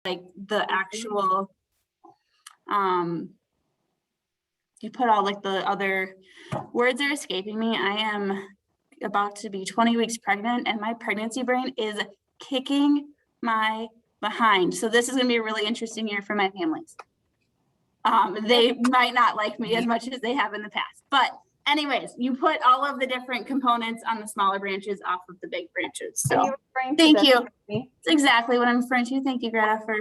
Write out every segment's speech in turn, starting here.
like the actual, you put all like the other words are escaping me. I am about to be 20 weeks pregnant and my pregnancy brain is kicking my behind. So this is gonna be a really interesting year for my families. They might not like me as much as they have in the past, but anyways, you put all of the different components on the smaller branches off of the big branches. So thank you. That's exactly what I'm referring to. Thank you, Greta, for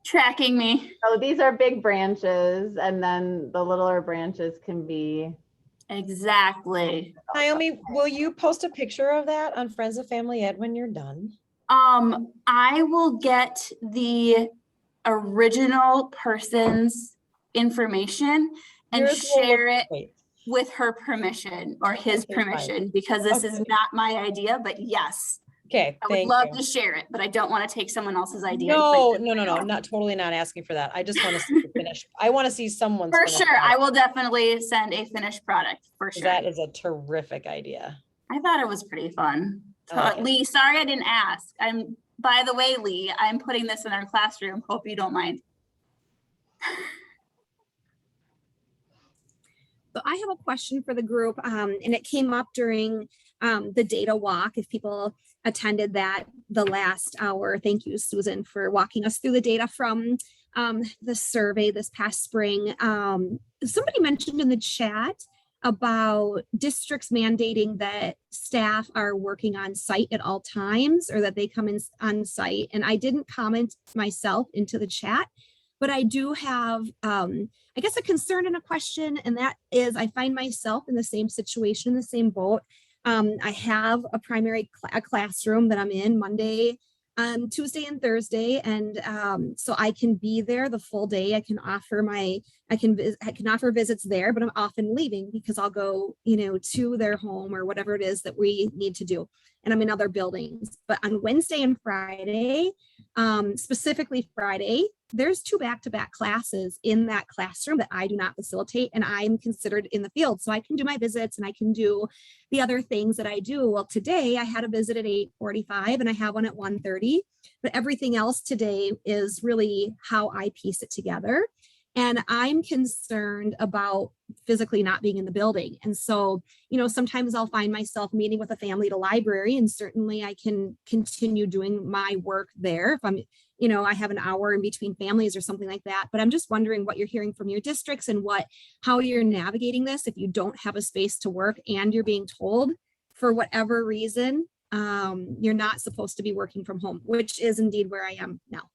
tracking me. So these are big branches, and then the littler branches can be. Exactly. Naomi, will you post a picture of that on Friends of Family Ed when you're done? I will get the original person's information and share it with her permission or his permission, because this is not my idea, but yes. Okay, I would love to share it, but I don't want to take someone else's idea. No, not totally not asking for that. I just want to see the finished. I want to see someone's. For sure, I will definitely send a finished product for sure. That is a terrific idea. I thought it was pretty fun. So, Lee, sorry I didn't ask. By the way, Lee, I'm putting this in our classroom. Hope you don't mind. So I have a question for the group, and it came up during the data walk. If people attended that the last hour, thank you, Susan, for walking us through the data from the survey this past spring. Somebody mentioned in the chat about districts mandating that staff are working on site at all times, or that they come in on site. And I didn't comment myself into the chat, but I do have, I guess, a concern and a question, and that is I find myself in the same situation, the same boat. I have a primary classroom that I'm in Monday, Tuesday and Thursday, and so I can be there the full day. I can offer offer visits there, but I'm often leaving because I'll go, to their home or whatever it is that we need to do. And I'm in other buildings. But on Wednesday and Friday, specifically Friday, there's 2 back-to-back classes in that classroom that I do not facilitate, and I'm considered in the field. So I can do my visits and I can do the other things that I do. Well, today I had a visit at 8:45 and I have one at 1:30, but everything else today is really how I piece it together. And I'm concerned about physically not being in the building. And so, sometimes I'll find myself meeting with a family at a library, and certainly I can continue doing my work there if I'm, I have an hour in between families or something like that. But I'm just wondering what you're hearing from your districts and how you're navigating this if you don't have a space to work and you're being told for whatever reason, you're not supposed to be working from home, which is indeed where I am now.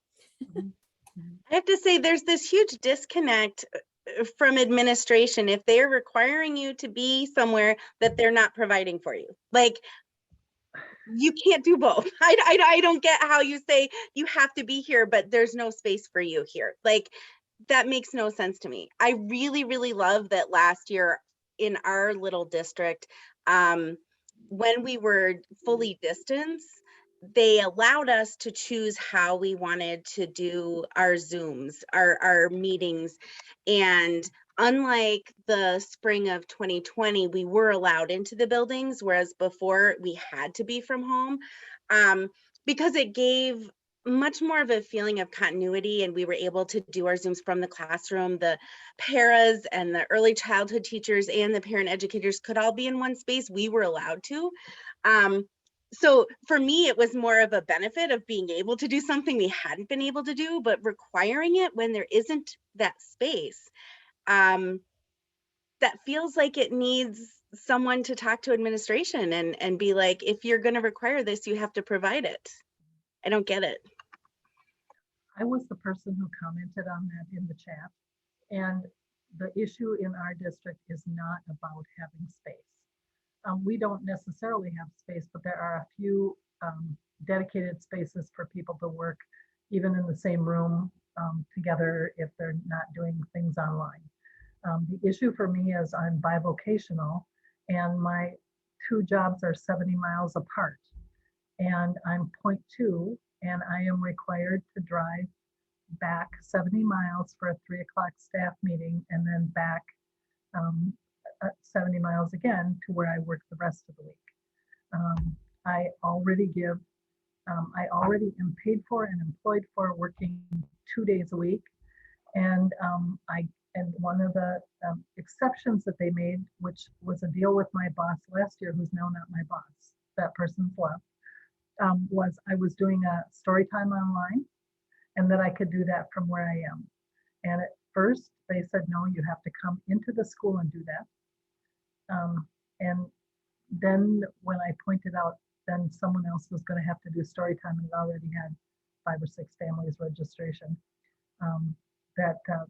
I have to say there's this huge disconnect from administration if they're requiring you to be somewhere that they're not providing for you. Like, you can't do both. I don't get how you say you have to be here, but there's no space for you here. Like, that makes no sense to me. I really, really love that last year in our little district, when we were fully distanced, they allowed us to choose how we wanted to do our Zooms, our meetings. And unlike the spring of 2020, we were allowed into the buildings, whereas before we had to be from home, because it gave much more of a feeling of continuity, and we were able to do our Zooms from the classroom. The paras and the early childhood teachers and the parent educators could all be in one space. We were allowed to. So for me, it was more of a benefit of being able to do something we hadn't been able to do, but requiring it when there isn't that space, that feels like it needs someone to talk to administration and be like, if you're going to require this, you have to provide it. I don't get it. I was the person who commented on that in the chat, and the issue in our district is not about having space. We don't necessarily have space, but there are a few dedicated spaces for people to work even in the same room together if they're not doing things online. The issue for me is I'm bivocational and my 2 jobs are 70 miles apart, and I'm 0.2 and I am required to drive back 70 miles for a 3 o'clock staff meeting and then back 70 miles again to where I work the rest of the week. I already give I already am paid for and employed for working 2 days a week. And one of the exceptions that they made, which was a deal with my boss last year, who's now not my boss, that person's left, was I was doing a story time online, and that I could do that from where I am. And at first they said, no, you have to come into the school and do that. And then when I pointed out, then someone else was going to have to do story time, and it already had 5 or 6 families registration,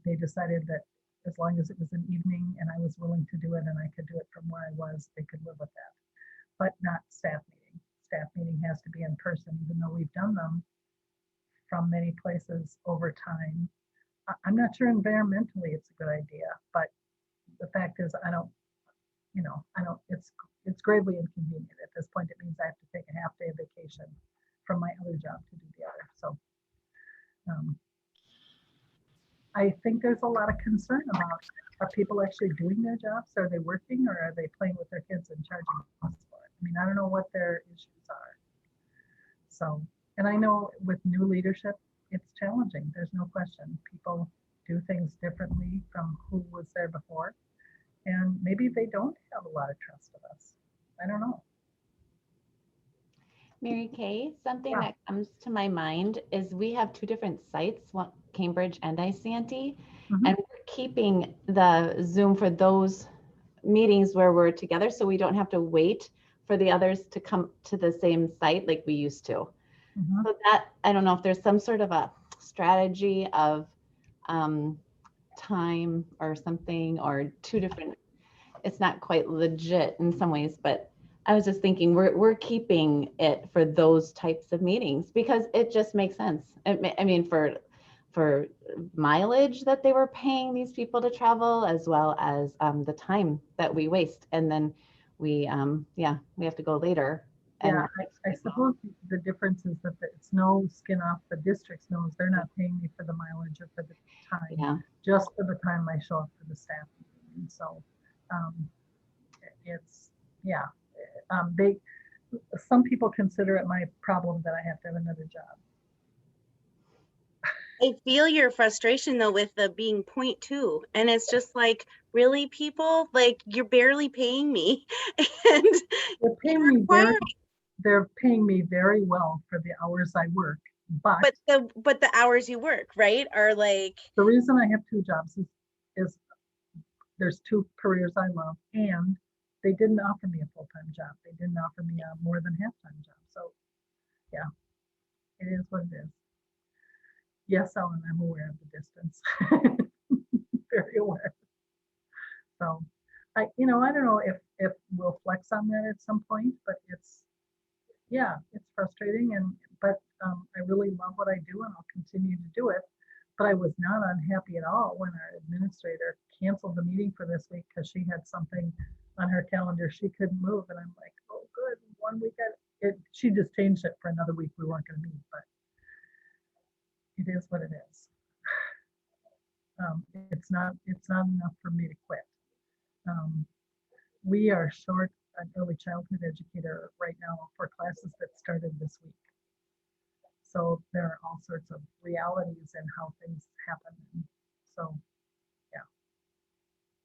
they decided that as long as it was an evening and I was willing to do it and I could do it from where I was, they could live with that. But not staff meeting. Staff meeting has to be in person, even though we've done them from many places over time. I'm not sure environmentally it's a good idea, but the fact is it's gravely inconvenient. At this point, it means I have to take a half day of vacation from my other job to do the other. So I think there's a lot of concern about, are people actually doing their jobs? Are they working, or are they playing with their kids and charging us for it? I mean, I don't know what their issues are. So, and I know with new leadership, it's challenging. There's no question. People do things differently from who was there before. And maybe they don't have a lot of trust of us. I don't know. Mary Kay, something Yeah. that comes to my mind is we have 2 different sites, one Cambridge and Isanti, Mhm. and we're keeping the Zoom for those meetings where we're together, so we don't have to wait for the others to come to the same site like we used to. Mhm. So that, I don't know if there's some sort of a strategy of time or something, or 2 different, it's not quite legit in some ways, but I was just thinking we're keeping it for those types of meetings because it just makes sense. I mean, for mileage that they were paying these people to travel, as well as the time that we waste, and then we have to go later. Yeah, I suppose the difference is that it's no skin off the district's nose. They're not paying me for the mileage or for the time, Yeah, just for the time I show up for the staff meeting. And so it's, yeah, some people consider it my problem that I have to have another job. I feel your frustration though with the being 0.2, and it's just like, really, people, like, you're barely paying me. And They're paying me they're paying me very well for the hours I work, but the hours you work, right, are like, the reason I have 2 jobs is there's 2 careers I love, and they didn't offer me a full-time job. They didn't offer me a more than half-time job. So yeah, it is what it is. Yes, Ellen, I'm aware of the distance. Very aware. So I don't know if we'll flex on that at some point, but it's frustrating, but I really love what I do, and I'll continue to do it. But I was not unhappy at all when our administrator canceled the meeting for this week because she had something on her calendar she couldn't move, and I'm like, oh, good, 1 week. She just changed it for another week. We weren't going to meet, but it is what it is. It's not enough for me to quit. We are short an early childhood educator right now for classes that started this week. So there are all sorts of realities in how things happen. So yeah,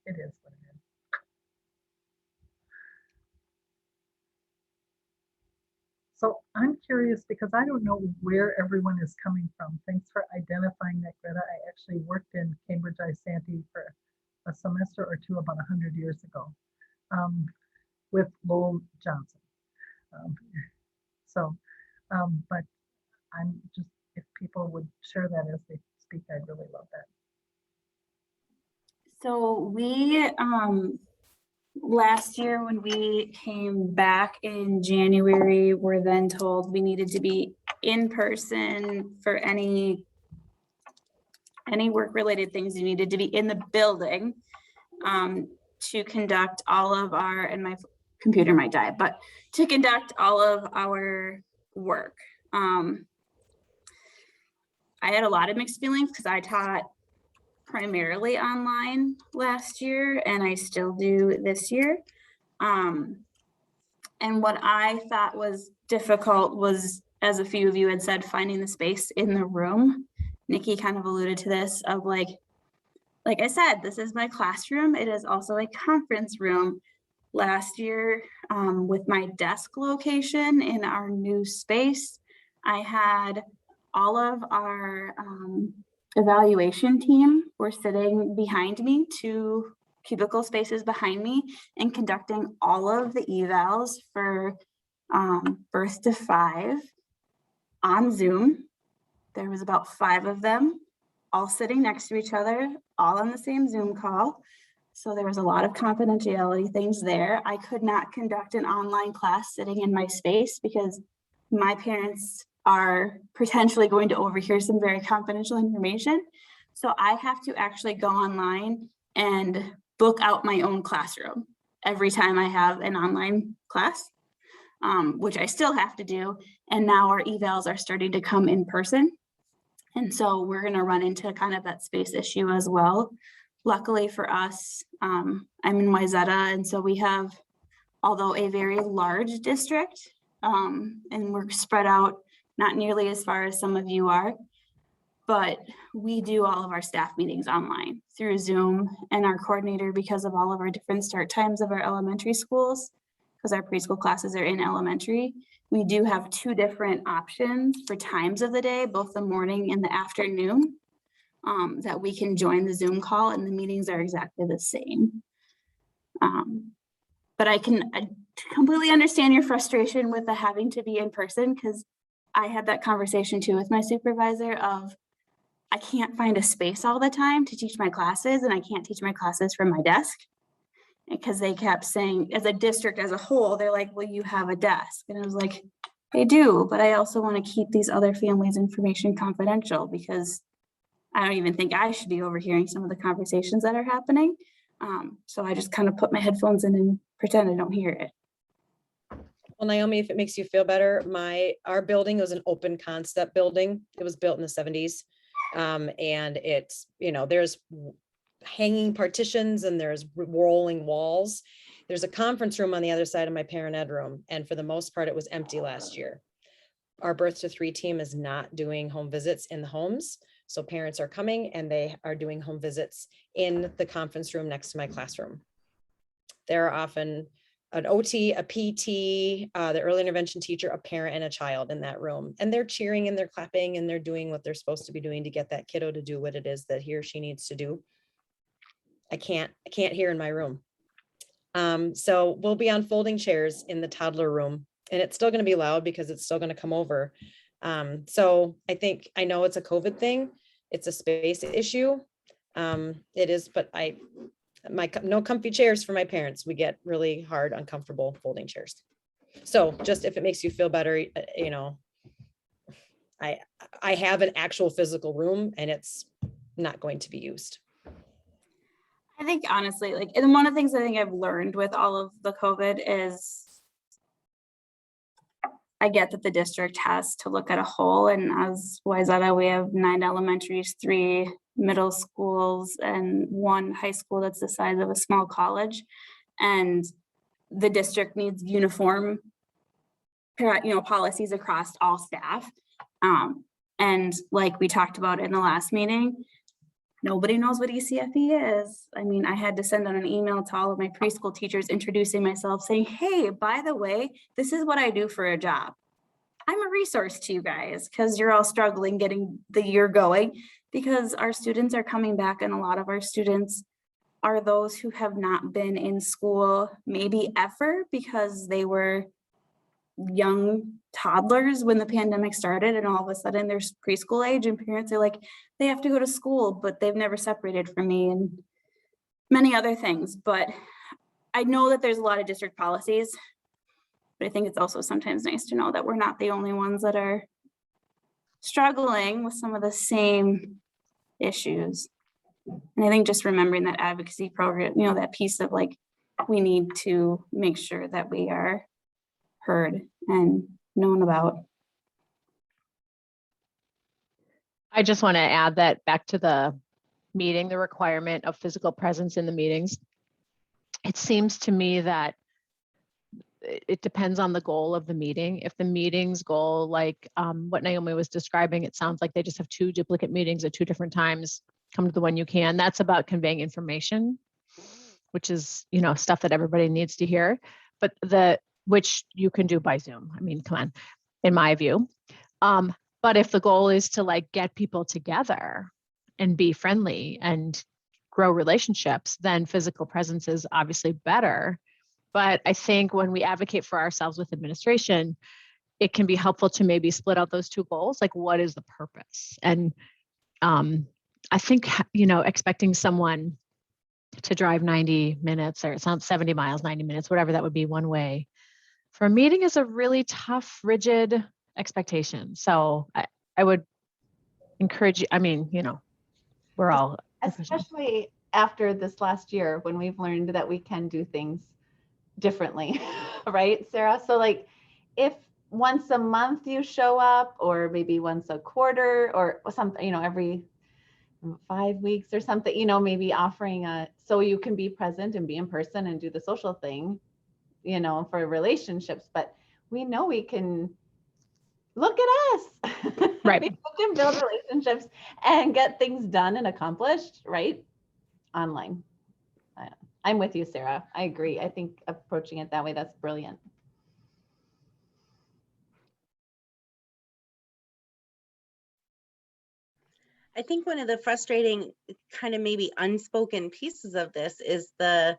it is what it is. So I'm curious because I don't know where everyone is coming from. Thanks for identifying that, Greta. I actually worked in Cambridge Isanti for a semester or 2 about 100 years ago with Lowell Johnson. But I'm just, if people would share that as they speak, I'd really love that. So we, last year when we came back in January, were then told we needed to be in person for any work related things. You needed to be in the building to conduct all of our, and my computer might die, but to conduct all of our work. I had a lot of mixed feelings because I taught primarily online last year, and I still do this year. And what I thought was difficult was as a few of you had said, finding the space in the room. Nikki kind of alluded to this of like I said, this is my classroom. It is also a conference room. Last year, with my desk location in our new space, I had all of our evaluation team were sitting behind me, 2 cubicle spaces behind me, and conducting all of the evals for birth to 5 on Zoom. There was about 5 of them, all sitting next to each other, all on the same Zoom call. So there was a lot of confidentiality things there. I could not conduct an online class sitting in my space because my parents are potentially going to overhear some very confidential information. So I have to actually go online and book out my own classroom every time I have an online class, which I still have to do. And now our evals are starting to come in person. And so we're going to run into kind of that space issue as well. Luckily for us, I'm in Wayzata, and so we have, although a very large district, and we're spread out not nearly as far as some of you are, but we do all of our staff meetings online through Zoom, and our coordinator, because of all of our different start times of our elementary schools, because our preschool classes are in elementary, we do have 2 different options for times of the day, both the morning and the afternoon, that we can join the Zoom call, and the meetings are exactly the same. But I completely understand your frustration with the having to be in person, because I had that conversation too with my supervisor of, I can't find a space all the time to teach my classes, and I can't teach my classes from my desk. Because they kept saying, as a district as a whole, they're like, well, you have a desk. And I was like, I do, but I also want to keep these other families' information confidential, because I don't even think I should be overhearing some of the conversations that are happening. So I just kind of put my headphones in and pretend I don't hear it. Well, Naomi, if it makes you feel better, our building was an open concept building. It was built in the 70s. And it's, there's hanging partitions and there's rolling walls. There's a conference room on the other side of my parent ed room. And for the most part, it was empty last year. Our Birth to 3 team is not doing home visits in the homes. So parents are coming and they are doing home visits in the conference room next to my classroom. There are often an OT, a PT, the early intervention teacher, a parent, and a child in that room. And they're cheering and they're clapping and they're doing what they're supposed to be doing to get that kiddo to do what it is that he or she needs to do. I can't hear in my room. So we'll be on folding chairs in the toddler room, and it's still going to be loud because it's still going to come over. So I know it's a COVID thing. It's a space issue. It is, but no comfy chairs for my parents. We get really hard, uncomfortable folding chairs. So just if it makes you feel better, I have an actual physical room and it's not going to be used. I think honestly, and one of the things I think I've learned with all of the COVID is I get that the district has to look at a whole, and as Wayzata, we have 9 elementaries, 3 middle schools, and 1 high school that's the size of a small college. And the district needs uniform, policies across all staff. And like we talked about in the last meeting, nobody knows what ECFE is. I mean, I had to send out an email to all of my preschool teachers introducing myself saying, hey, by the way, this is what I do for a job. I'm a resource to you guys because you're all struggling getting the year going, because our students are coming back, and a lot of our students are those who have not been in school maybe ever because they were young toddlers when the pandemic started, and all of a sudden they're preschool age, and parents are like, they have to go to school, but they've never separated from me, and many other things. But I know that there's a lot of district policies, but I think it's also sometimes nice to know that we're not the only ones that are struggling with some of the same issues. And I think just remembering that advocacy program, that piece of we need to make sure that we are heard and known about. I just want to add that back to the meeting, the requirement of physical presence in the meetings. It seems to me that it depends on the goal of the meeting. If the meeting's goal, like what Naomi was describing, it sounds like they just have 2 duplicate meetings at 2 different times. Come to the one you can. That's about conveying information, which is, you know, stuff that everybody needs to hear, but which you can do by Zoom. I mean, come on, in my view. But if the goal is to like get people together and be friendly and grow relationships, then physical presence is obviously better. But I think when we advocate for ourselves with administration, it can be helpful to maybe split out those 2 goals. Like, what is the purpose? And I think, you know, expecting someone to drive 90 minutes or it sounds 70 miles, 90 minutes, whatever that would be one way for a meeting is a really tough, rigid expectation. So I would encourage you, I mean, you know, we're all professionals. Especially after this last year when we've learned that we can do things differently, right, Sarah? So like if once a month you show up or maybe once a quarter or something, you know, every 5 weeks or something, you know, maybe offering so you can be present and be in person and do the social thing, you know, for relationships, but we know we can look at us. Right. We can build relationships and get things done and accomplished, right? Online. I'm with you, Sarah. I agree. I think approaching it that way, that's brilliant. I think one of the frustrating kind of maybe unspoken pieces of this is the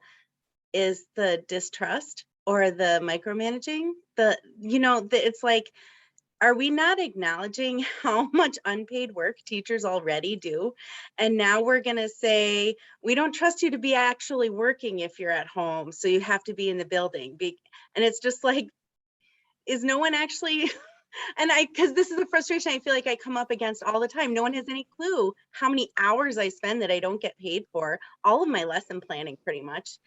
distrust or the micromanaging. It's like, are we not acknowledging how much unpaid work teachers already do? And now we're going to say, we don't trust you to be actually working if you're at home, so you have to be in the building. And it's just like, is no one actually, because this is a frustration I feel like I come up against all the time. No one has any clue how many hours I spend that I don't get paid for, all of my lesson planning pretty much.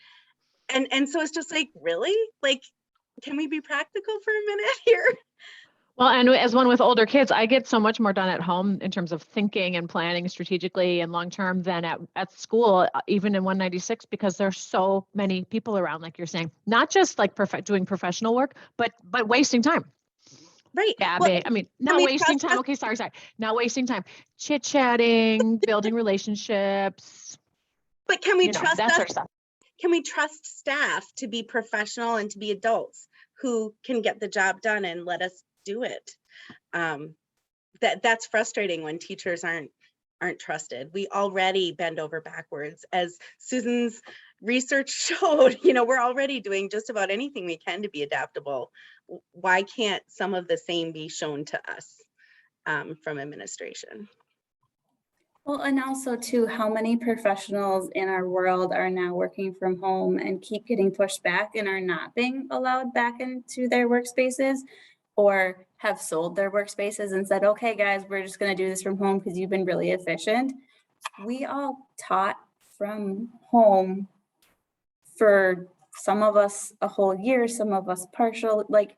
And so it's just like, really? Like, can we be practical for a minute here? Well, and as one with older kids, I get so much more done at home in terms of thinking and planning strategically and long-term than at school, even in 196, because there's so many people around, like you're saying, not just like doing professional work, but wasting time. Right. Gabbing. I mean, not wasting time. Okay, sorry. Not wasting time. Chit-chatting, building relationships. But can we trust that's our stuff. Can we trust staff to be professional and to be adults who can get the job done and let us do it? That's frustrating when teachers aren't trusted. We already bend over backwards, as Susan's research showed. We're already doing just about anything we can to be adaptable. Why can't some of the same be shown to us from administration? Well, and also too, how many professionals in our world are now working from home and keep getting pushed back and are not being allowed back into their workspaces, or have sold their workspaces and said, okay, guys, we're just going to do this from home because you've been really efficient. We all taught from home for some of us a whole year, some of us partial. Like,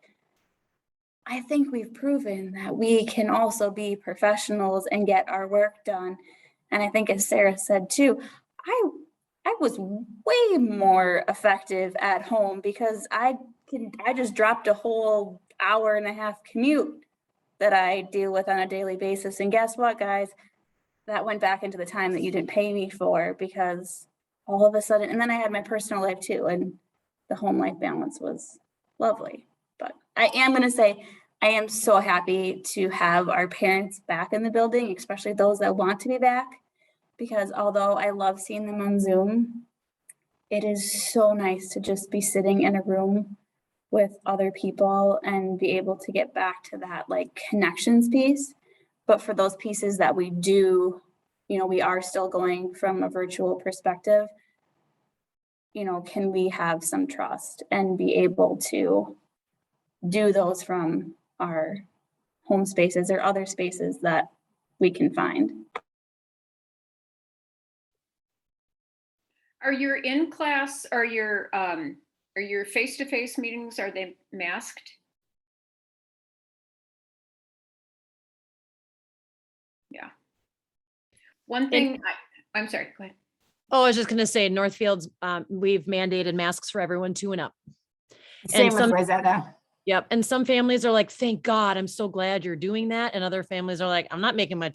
I think we've proven that we can also be professionals and get our work done. And I think, as Sarah said too, I was way more effective at home because I just dropped a whole hour-and-a-half commute that I deal with on a daily basis. And guess what, guys? That went back into the time that you didn't pay me for, because all of a sudden, and then I had my personal life too, and the home life balance was lovely. But I am going to say, I am so happy to have our parents back in the building, especially those that want to be back, because although I love seeing them on Zoom, it is so nice to just be sitting in a room with other people and be able to get back to that like connections piece. But for those pieces that we do, we are still going from a virtual perspective, can we have some trust and be able to do those from our home spaces or other spaces that we can find? Are your in-class, are your face-to-face meetings, are they masked? Yeah. One thing, I'm sorry, go ahead. Oh, I was just going to say Northfield's, we've mandated masks for everyone 2 and up. Same with some, Rosetta. yep. And some families are like, thank God, I'm so glad you're doing that. And other families are like, I'm not making my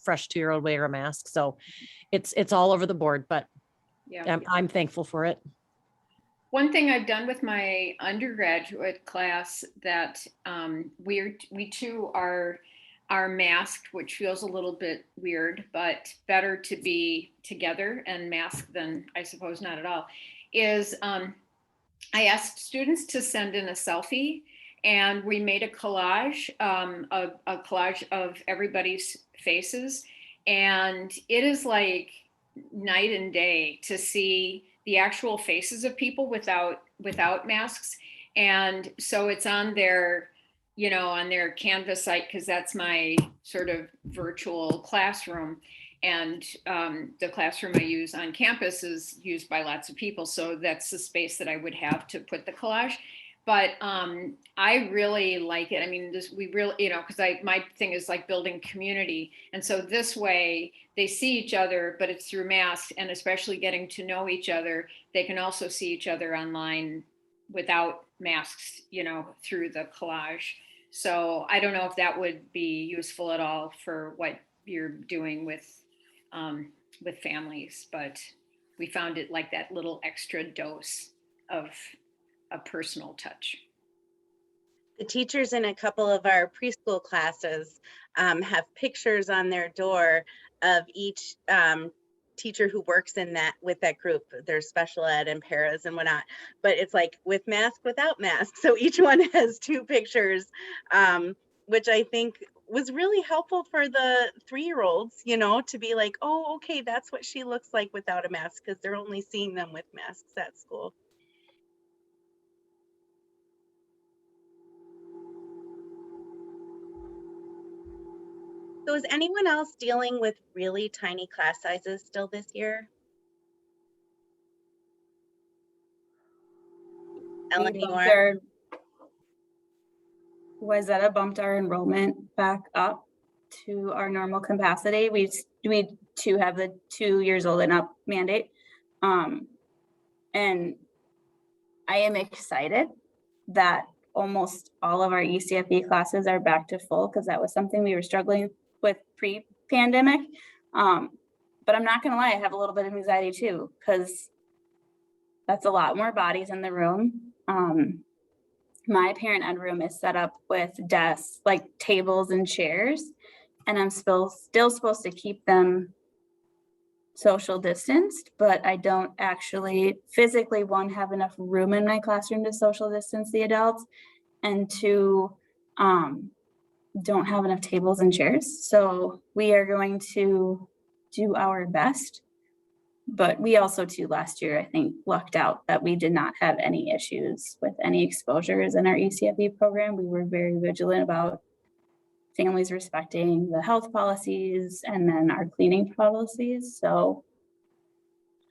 fresh 2-year-old wear a mask. So it's all over the board, but Yeah. I'm thankful for it. One thing I've done with my undergraduate class that we too are masked, which feels a little bit weird, but better to be together and masked than I suppose not at all, is I asked students to send in a selfie, and we made a collage, a collage of everybody's faces. And it is like night and day to see the actual faces of people without masks. And so it's on their, on their Canvas site, because that's my sort of virtual classroom. And the classroom I use on campus is used by lots of people. So that's the space that I would have to put the collage. But I really like it. I mean, we really, because my thing is like building community. And so this way they see each other, but it's through masks, and especially getting to know each other. They can also see each other online without masks, through the collage. So I don't know if that would be useful at all for what you're doing with families, but we found it like that little extra dose of a personal touch. The teachers in a couple of our preschool classes have pictures on their door of each teacher who works with that group. There's special ed and paras and whatnot, but it's like with mask, without mask. So each one has 2 pictures, which I think was really helpful for the 3-year-olds, to be like, oh, okay, that's what she looks like without a mask, because they're only seeing them with masks at school. So is anyone else dealing with really tiny class sizes still this year? Ellen, you are? Wayzata bumped our enrollment back up to our normal capacity. We too have the 2 years old and up mandate. And I am excited that almost all of our ECFE classes are back to full, because that was something we were struggling with pre-pandemic. But I'm not gonna lie, I have a little bit of anxiety too, because that's a lot more bodies in the room. My parent ed room is set up with desks, like tables and chairs, and I'm still supposed to keep them social distanced, but I don't actually physically, 1, have enough room in my classroom to social distance the adults, and 2, don't have enough tables and chairs. So we are going to do our best. But we also too last year, I think, lucked out that we did not have any issues with any exposures in our ECFE program. We were very vigilant about families respecting the health policies and then our cleaning policies. So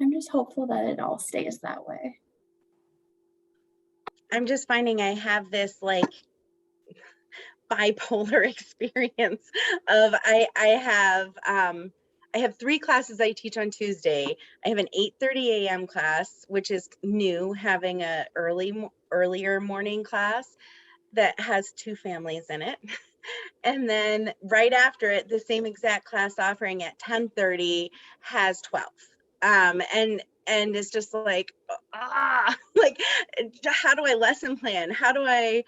I'm just hopeful that it all stays that way. I'm just finding I have this like bipolar experience of I have 3 classes I teach on Tuesday. I have an 8:30 a.m. class, which is new, having a earlier morning class that has 2 families in it. And then right after it, the same exact class offering at 10:30 has 12. And it's just like, like, how do I lesson plan? How do I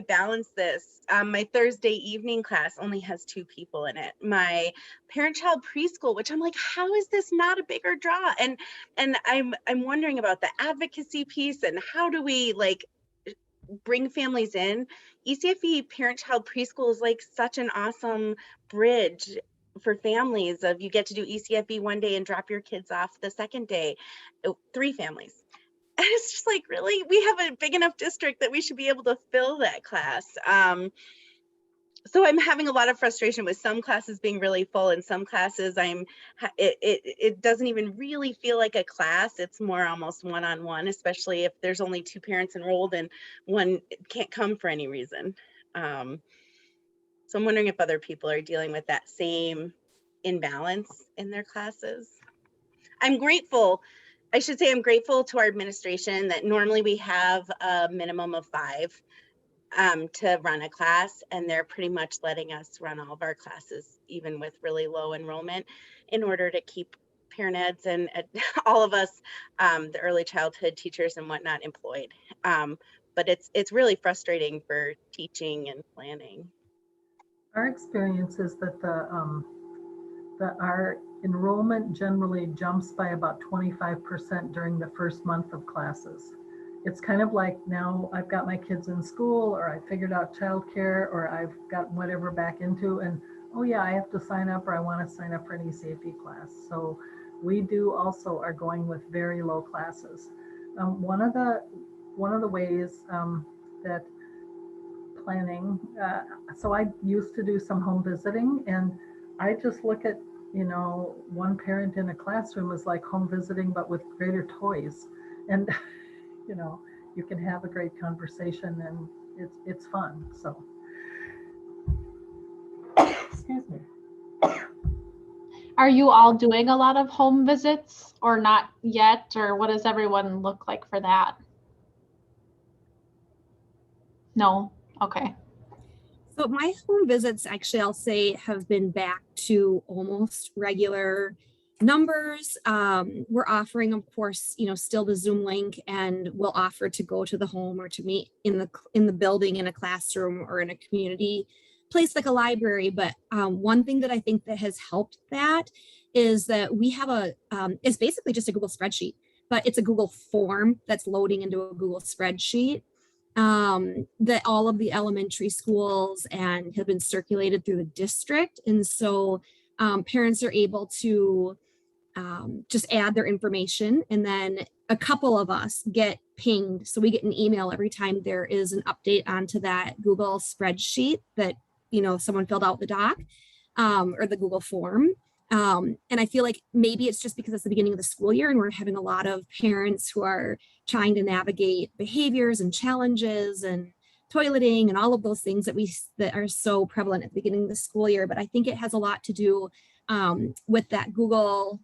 balance this? My Thursday evening class only has 2 people in it. My parent-child preschool, which I'm like, how is this not a bigger draw? And I'm wondering about the advocacy piece and how do we like bring families in. ECFE parent-child preschool is like such an awesome bridge for families of you get to do ECFE one day and drop your kids off the second day, 3 families. And it's just like, really, we have a big enough district that we should be able to fill that class. So I'm having a lot of frustration with some classes being really full, and some classes it doesn't even really feel like a class. It's more almost one-on-one, especially if there's only 2 parents enrolled and one can't come for any reason. So I'm wondering if other people are dealing with that same imbalance in their classes. I'm grateful I should say I'm grateful to our administration that normally we have a minimum of 5 to run a class, and they're pretty much letting us run all of our classes, even with really low enrollment, in order to keep parent eds and all of us, the early childhood teachers and whatnot, employed. But it's really frustrating for teaching and planning. Our experience is that our enrollment generally jumps by about 25% during the first month of classes. It's kind of like, now I've got my kids in school, or I figured out childcare, or I've got whatever back into, and oh yeah, I have to sign up, or I want to sign up for an e-safety class. So we do also are going with very low classes. One of the ways that planning, so I used to do some home visiting, and I just look at, one parent in a classroom is like home visiting, but with greater toys. And, you can have a great conversation, and it's fun, so. Excuse me. Are you all doing a lot of home visits or not yet? Or what does everyone look like for that? No? Okay. So my home visits, actually, I'll say, have been back to almost regular numbers. We're offering, of course, still the Zoom link, and we'll offer to go to the home or to meet in the building, in a classroom or in a community place like a library. But one thing that I think that has helped that is that we have it's basically just a Google spreadsheet, but it's a Google form that's loading into a Google spreadsheet that all of the elementary schools and have been circulated through the district. And so parents are able to just add their information, and then a couple of us get pinged. So we get an email every time there is an update onto that Google spreadsheet that, someone filled out the doc or the Google form. And I feel like maybe it's just because it's the beginning of the school year and we're having a lot of parents who are trying to navigate behaviors and challenges and toileting and all of those things that are so prevalent at the beginning of the school year. But I think it has a lot to do with that Google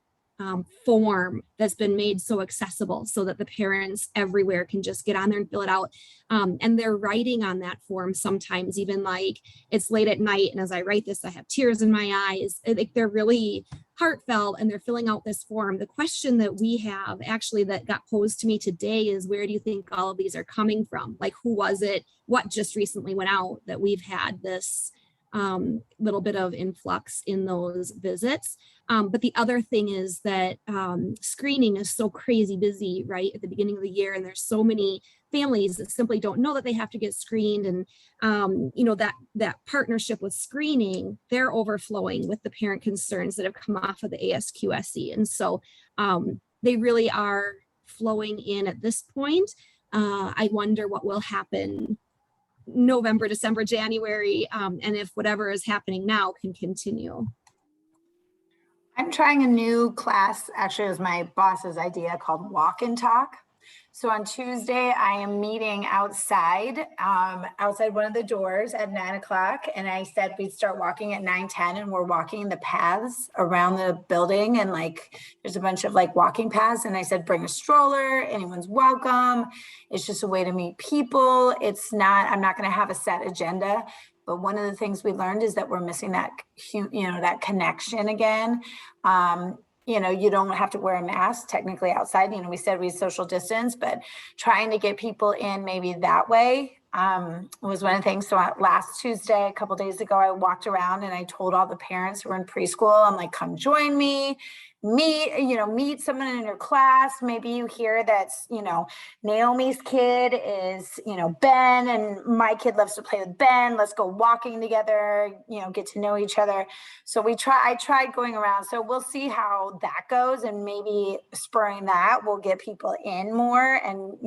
form that's been made so accessible, so that the parents everywhere can just get on there and fill it out. And they're writing on that form sometimes, even like it's late at night, and as I write this, I have tears in my eyes. Like, they're really heartfelt, and they're filling out this form. The question that we have actually that got posed to me today is, where do you think all of these are coming from? Like, who was it? What just recently went out that we've had this little bit of influx in those visits? But the other thing is that screening is so crazy busy, right, at the beginning of the year, and there's so many families that simply don't know that they have to get screened. And that partnership with screening, they're overflowing with the parent concerns that have come off of the ASQSE. And so they really are flowing in at this point. I wonder what will happen November, December, January, and if whatever is happening now can continue. I'm trying a new class, actually it was my boss's idea, called Walk and Talk. So on Tuesday, I am meeting outside one of the doors at 9 o'clock. And I said we'd start walking at 9:10, and we're walking the paths around the building. And like, there's a bunch of like walking paths. And I said, bring a stroller, anyone's welcome. It's just a way to meet people. I'm not going to have a set agenda. But one of the things we learned is that we're missing that, that connection again. You don't have to wear a mask technically outside. We said we social distance, but trying to get people in maybe that way was one of the things. So last Tuesday, a couple days ago, I walked around and I told all the parents who were in preschool, I'm like, come join me. Meet someone in your class. Maybe you hear that, Naomi's kid is, Ben, and my kid loves to play with Ben. Let's go walking together, get to know each other. So I tried going around. So we'll see how that goes, and maybe spurring that will get people in more and,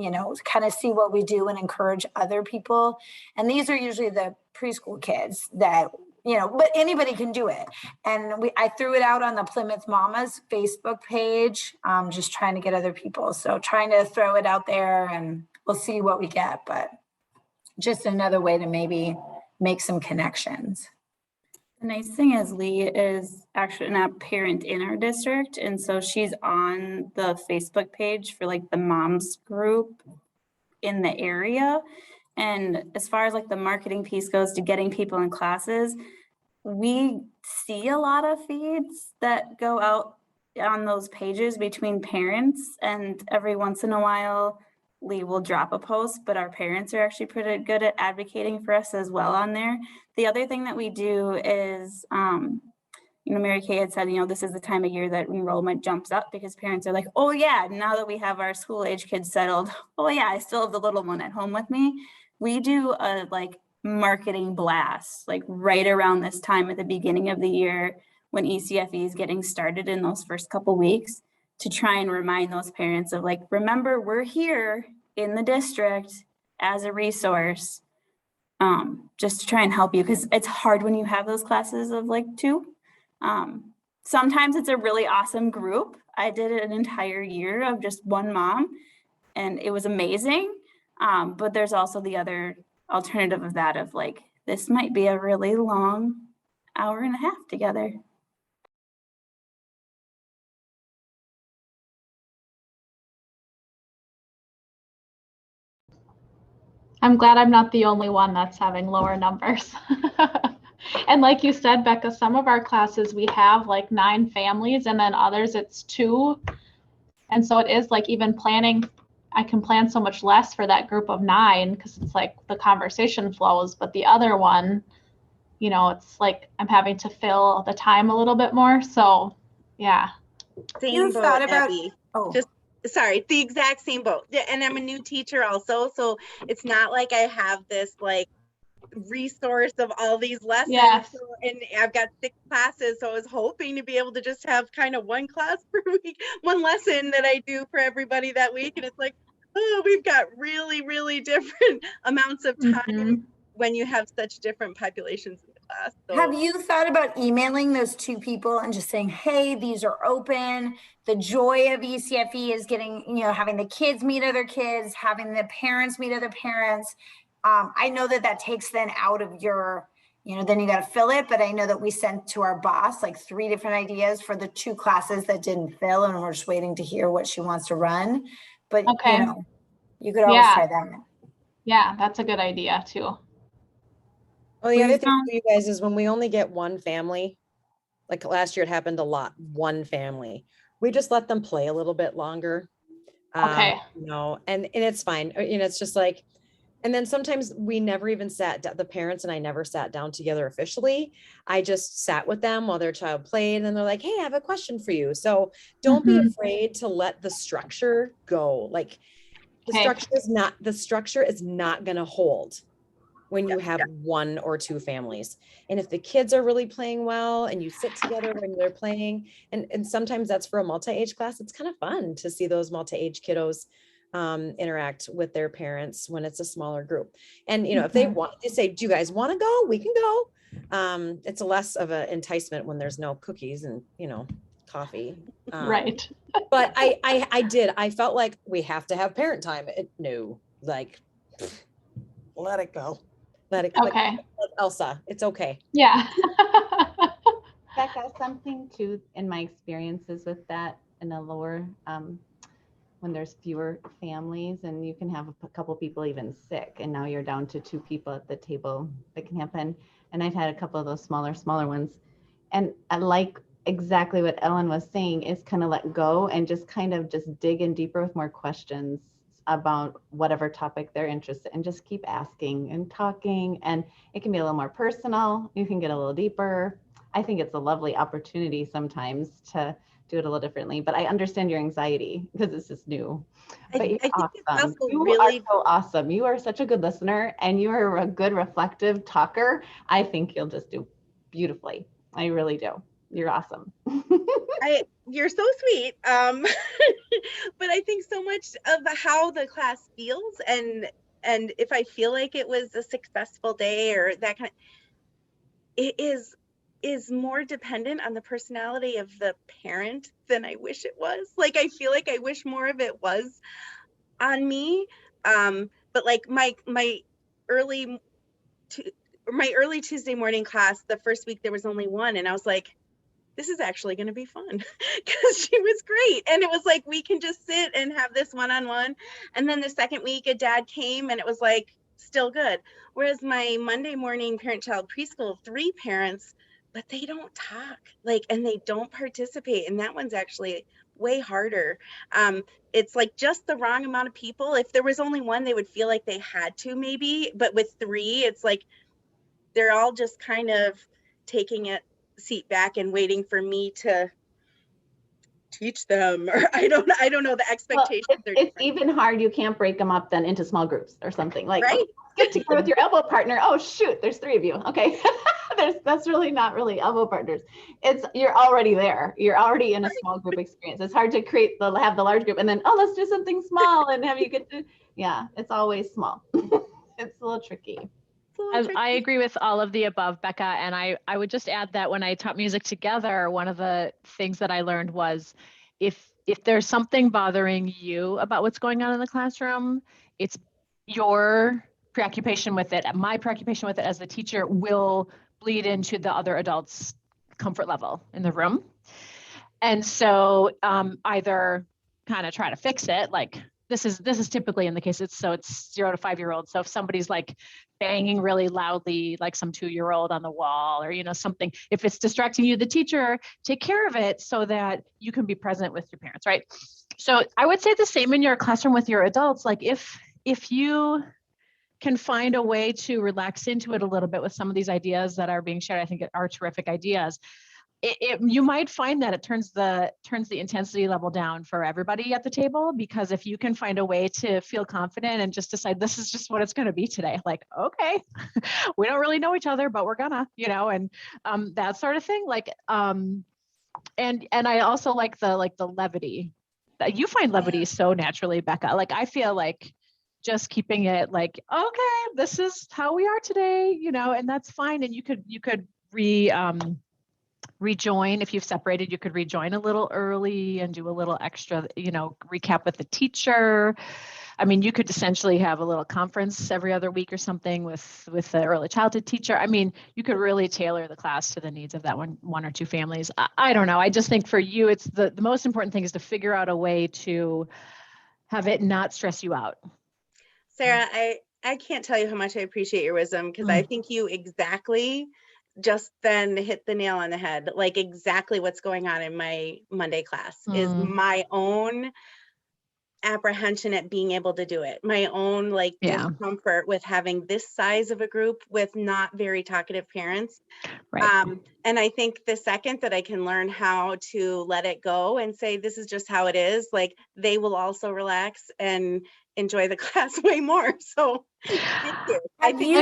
kind of see what we do and encourage other people. And these are usually the preschool kids that, but anybody can do it. And I threw it out on the Plymouth Mamas Facebook page, just trying to get other people. So trying to throw it out there, and we'll see what we get, but just another way to maybe make some connections. The nice thing is Lee is actually not a parent in our district, and so she's on the Facebook page for like the moms group in the area. And as far as like the marketing piece goes to getting people in classes, we see a lot of feeds that go out on those pages between parents, and every once in a while Lee will drop a post, but our parents are actually pretty good at advocating for us as well on there. The other thing that we do is, Mary Kay had said, this is the time of year that enrollment jumps up because parents are like, oh yeah, now that we have our school age kids settled, oh yeah, I still have the little one at home with me. We do a like marketing blast, like right around this time at the beginning of the year when ECFE is getting started in those first couple weeks, to try and remind those parents of like, remember, we're here in the district as a resource, just to try and help you, because it's hard when you have those classes of like 2. Sometimes it's a really awesome group. I did an entire year of just one mom and it was amazing. But there's also the other alternative of that of like, this might be a really long hour and a half together. I'm glad I'm not the only one that's having lower numbers. And like you said, Becca, some of our classes, we have like 9 families and then others it's 2. And so it is like even planning, I can plan so much less for that group of 9 because it's like the conversation flows, but the other one, it's like I'm having to fill the time a little bit more. So yeah. Same You boat, thought about, Abby. oh, Just sorry, the exact same boat. Yeah, and I'm a new teacher also, so it's not like I have this like resource of all these lessons. Yes. So, and I've got 6 classes, so I was hoping to be able to just have kind of one class per week, one lesson that I do for everybody that week. And it's like, oh, we've got really, really different amounts of time Mhm. when you have such different populations in the class. So have you thought about emailing those 2 people and just saying, hey, these are open. The joy of ECFE is getting, having the kids meet other kids, having the parents meet other parents. I know that takes then out of your, then you got to fill it. But I know that we sent to our boss like 3 different ideas for the 2 classes that didn't fill, and we're just waiting to hear what she wants to run. But Okay. you could always Yeah. try that. Yeah, that's a good idea too. Well, the We other thing found- for you guys is when we only get one family, like last year it happened a lot, one family, we just let them play a little bit longer. Okay. And it's fine. It's just like, and then sometimes we never even the parents and I never sat down together officially. I just sat with them while their child played and they're like, hey, I have a question for you. So don't be afraid to let the structure go. Like the Okay. structure is not going to hold when you have 1 or 2 families. And if the kids are really playing well and you sit together when they're playing, and sometimes that's for a multi-age class, it's kind of fun to see those multi-age kiddos interact with their parents when it's a smaller group. And, if they want to say, do you guys want to go? We can go. It's less of an enticement when there's no cookies and, coffee. Right. But I felt like we have to have parent time. Let it go. Let it go. Okay. Like Elsa, it's okay. Yeah. Becca, something too, in my experiences with that in a lower, when there's fewer families and you can have a couple people even sick and now you're down to 2 people at the table, that can happen. And I've had a couple of those smaller ones. And I like exactly what Ellen was saying is kind of let go and just kind of just dig in deeper with more questions about whatever topic they're interested in. Just keep asking and talking, and it can be a little more personal. You can get a little deeper. I think it's a lovely opportunity sometimes to do it a little differently, but I understand your anxiety because this is new. But you're awesome. You are so awesome. You are such a good listener and you are a good reflective talker. I think you'll just do beautifully. I really do. You're awesome. You're so sweet. But I think so much of how the class feels and if I feel like it was a successful day or that kind of, it is more dependent on the personality of the parent than I wish it was. Like, I feel like I wish more of it was on me. But like my early my early Tuesday morning class, the first week there was only one, and I was like, this is actually going to be fun because she was great. And it was like, we can just sit and have this one-on-one. And then the second week a dad came and it was like, still good. Whereas my Monday morning parent-child preschool, 3 parents, but they don't talk, like, and they don't participate. And that one's actually way harder. It's like just the wrong amount of people. If there was only one, they would feel like they had to maybe, but with 3, it's like, they're all just kind of taking it seat back and waiting for me to teach them, or I don't know, the Well, expectations are it's different. even hard. You can't break them up then into small groups or something like, Right. get together with your elbow partner. Oh shoot, there's 3 of you. Okay. That's really not really elbow partners. You're already there. You're already in a small group experience. It's hard to have the large group and then, oh, let's do something small and have you get to, yeah, it's always small. It's a little tricky. I agree with all of the above, Becca. And I would just add that when I taught music together, one of the things that I learned was if there's something bothering you about what's going on in the classroom, it's your preoccupation with it. My preoccupation with it as the teacher will bleed into the other adults' comfort level in the room. And so either kind of try to fix it, like this is typically in the case, it's 0 to 5-year-olds. So if somebody's like banging really loudly, like some 2-year-old on the wall or, something, if it's distracting you, the teacher, take care of it so that you can be present with your parents, right? So I would say the same in your classroom with your adults. Like if you can find a way to relax into it a little bit with some of these ideas that are being shared, I think are terrific ideas. You might find that it turns the intensity level down for everybody at the table, because if you can find a way to feel confident and just decide this is just what it's going to be today, like, okay, we don't really know each other, but we're gonna, and that sort of thing. Like, and I also like the levity. You find levity so naturally, Becca. Like, I feel like just keeping it like, okay, this is how we are today, and that's fine. And you could rejoin. If you've separated, you could rejoin a little early and do a little extra, recap with the teacher. I mean, you could essentially have a little conference every other week or something with the early childhood teacher. I mean, you could really tailor the class to the needs of that one or 2 families. I don't know. I just think for you, it's the most important thing is to figure out a way to have it not stress you out. Sarah, I can't tell you how much I appreciate your wisdom, because I think you exactly just then hit the nail on the head. Like, exactly what's going on in my Monday class is my own apprehension at being able to do it, my own discomfort with having this size of a group with not very talkative parents. Right. And I think the second that I can learn how to let it go and say, this is just how it is, like, they will also relax and enjoy the class way more. So thank you. Have you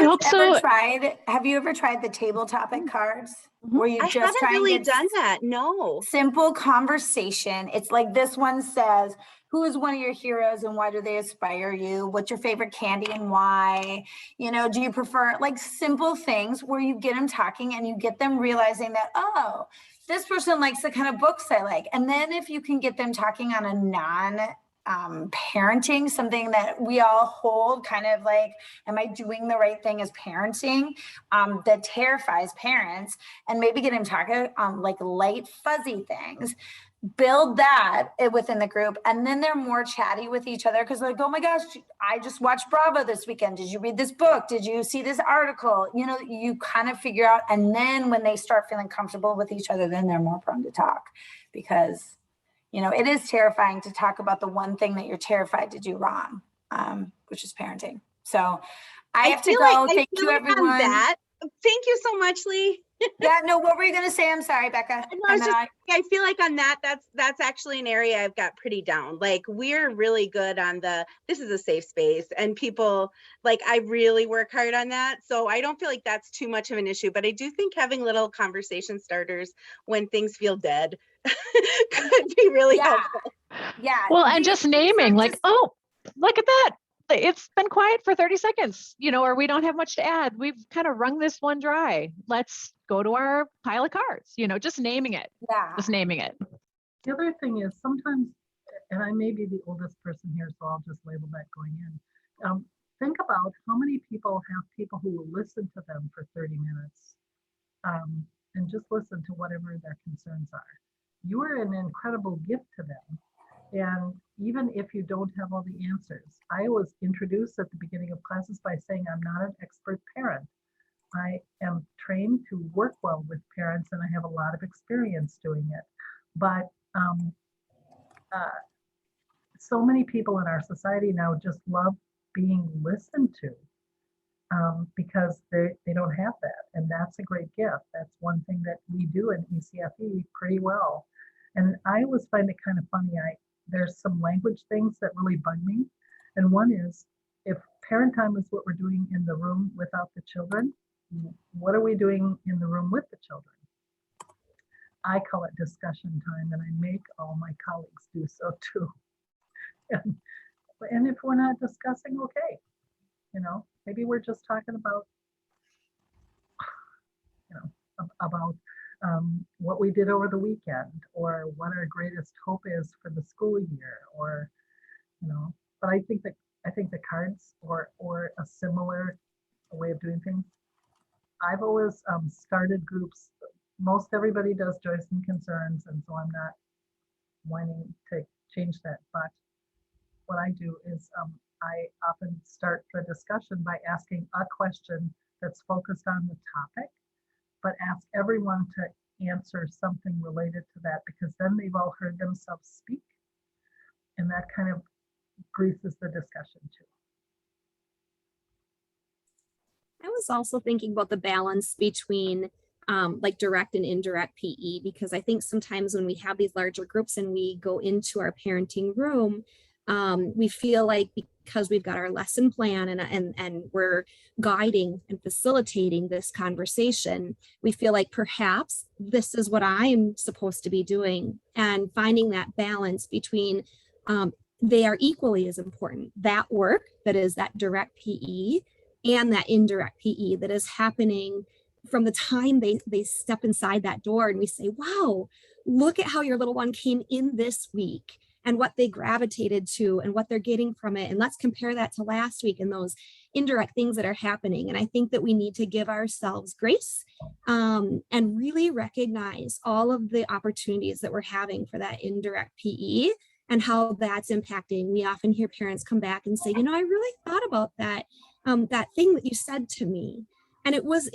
ever tried the table topic cards? Where you I just haven't try and really get done that. No. simple conversation. It's like this one says, who is one of your heroes and why do they inspire you? What's your favorite candy and why? Do you prefer, like, simple things where you get them talking and you get them realizing that, oh, this person likes the kind of books I like. And then if you can get them talking on a parenting, something that we all hold, kind of like, am I doing the right thing as parenting, that terrifies parents, and maybe get them talking on like light fuzzy things, build that within the group, and then they're more chatty with each other because like, oh my gosh, I just watched Bravo this weekend. Did you read this book? Did you see this article? You kind of figure out, and then when they start feeling comfortable with each other, then they're more prone to talk, because it is terrifying to talk about the one thing that you're terrified to do wrong, which is parenting. So I have to go. Thank you, everyone. Thank you so much, Lee. Yeah, no, what were you going to say? I'm sorry, Becca. I feel like on that's actually an area I've got pretty down. Like, we're really good on this is a safe space, and people, like, I really work hard on that. So I don't feel like that's too much of an issue, but I do think having little conversation starters when things feel dead could be really helpful. Yeah. Well, and just naming, like, oh, look at that. It's been quiet for 30 seconds, or we don't have much to add. We've kind of wrung this one dry. Let's go to our pile of cards, just naming it. Yeah. Just naming it. The other thing is sometimes, and I may be the oldest person here, so I'll just label that going in. think about how many people have people who will listen to them for 30 minutes and just listen to whatever their concerns are. You are an incredible gift to them. And even if you don't have all the answers, I was introduced at the beginning of classes by saying I'm not an expert parent. I am trained to work well with parents and I have a lot of experience doing it. But so many people in our society now just love being listened to because they don't have that. And that's a great gift. That's one thing that we do in ECFE pretty well. And I always find it kind of funny. There's some language things that really bug me. And one is, if parent time is what we're doing in the room without the children, what are we doing in the room with the children? I call it discussion time, and I make all my colleagues do so too. And if we're not discussing, okay, maybe we're just talking about, about what we did over the weekend, or what our greatest hope is for the school year, or, but I think the cards or a similar way of doing things. I've always started groups. Most everybody does joys and concerns, and so I'm not wanting to change that. But what I do is I often start the discussion by asking a question that's focused on the topic, but ask everyone to answer something related to that, because then they've all heard themselves speak, and that kind of greases the discussion too. I was also thinking about the balance between like direct and indirect PE, because I think sometimes when we have these larger groups and we go into our parenting room, we feel like because we've got our lesson plan and we're guiding and facilitating this conversation, we feel like perhaps this is what I'm supposed to be doing, and finding that balance between they are equally as important. That work that is that direct PE and that indirect PE that is happening from the time they step inside that door, and we say, wow, look at how your little one came in this week and what they gravitated to and what they're getting from it. And let's compare that to last week and those indirect things that are happening. And I think that we need to give ourselves grace and really recognize all of the opportunities that we're having for that indirect PE and how that's impacting. We often hear parents come back and say, I really thought about that, that thing that you said to me. And it was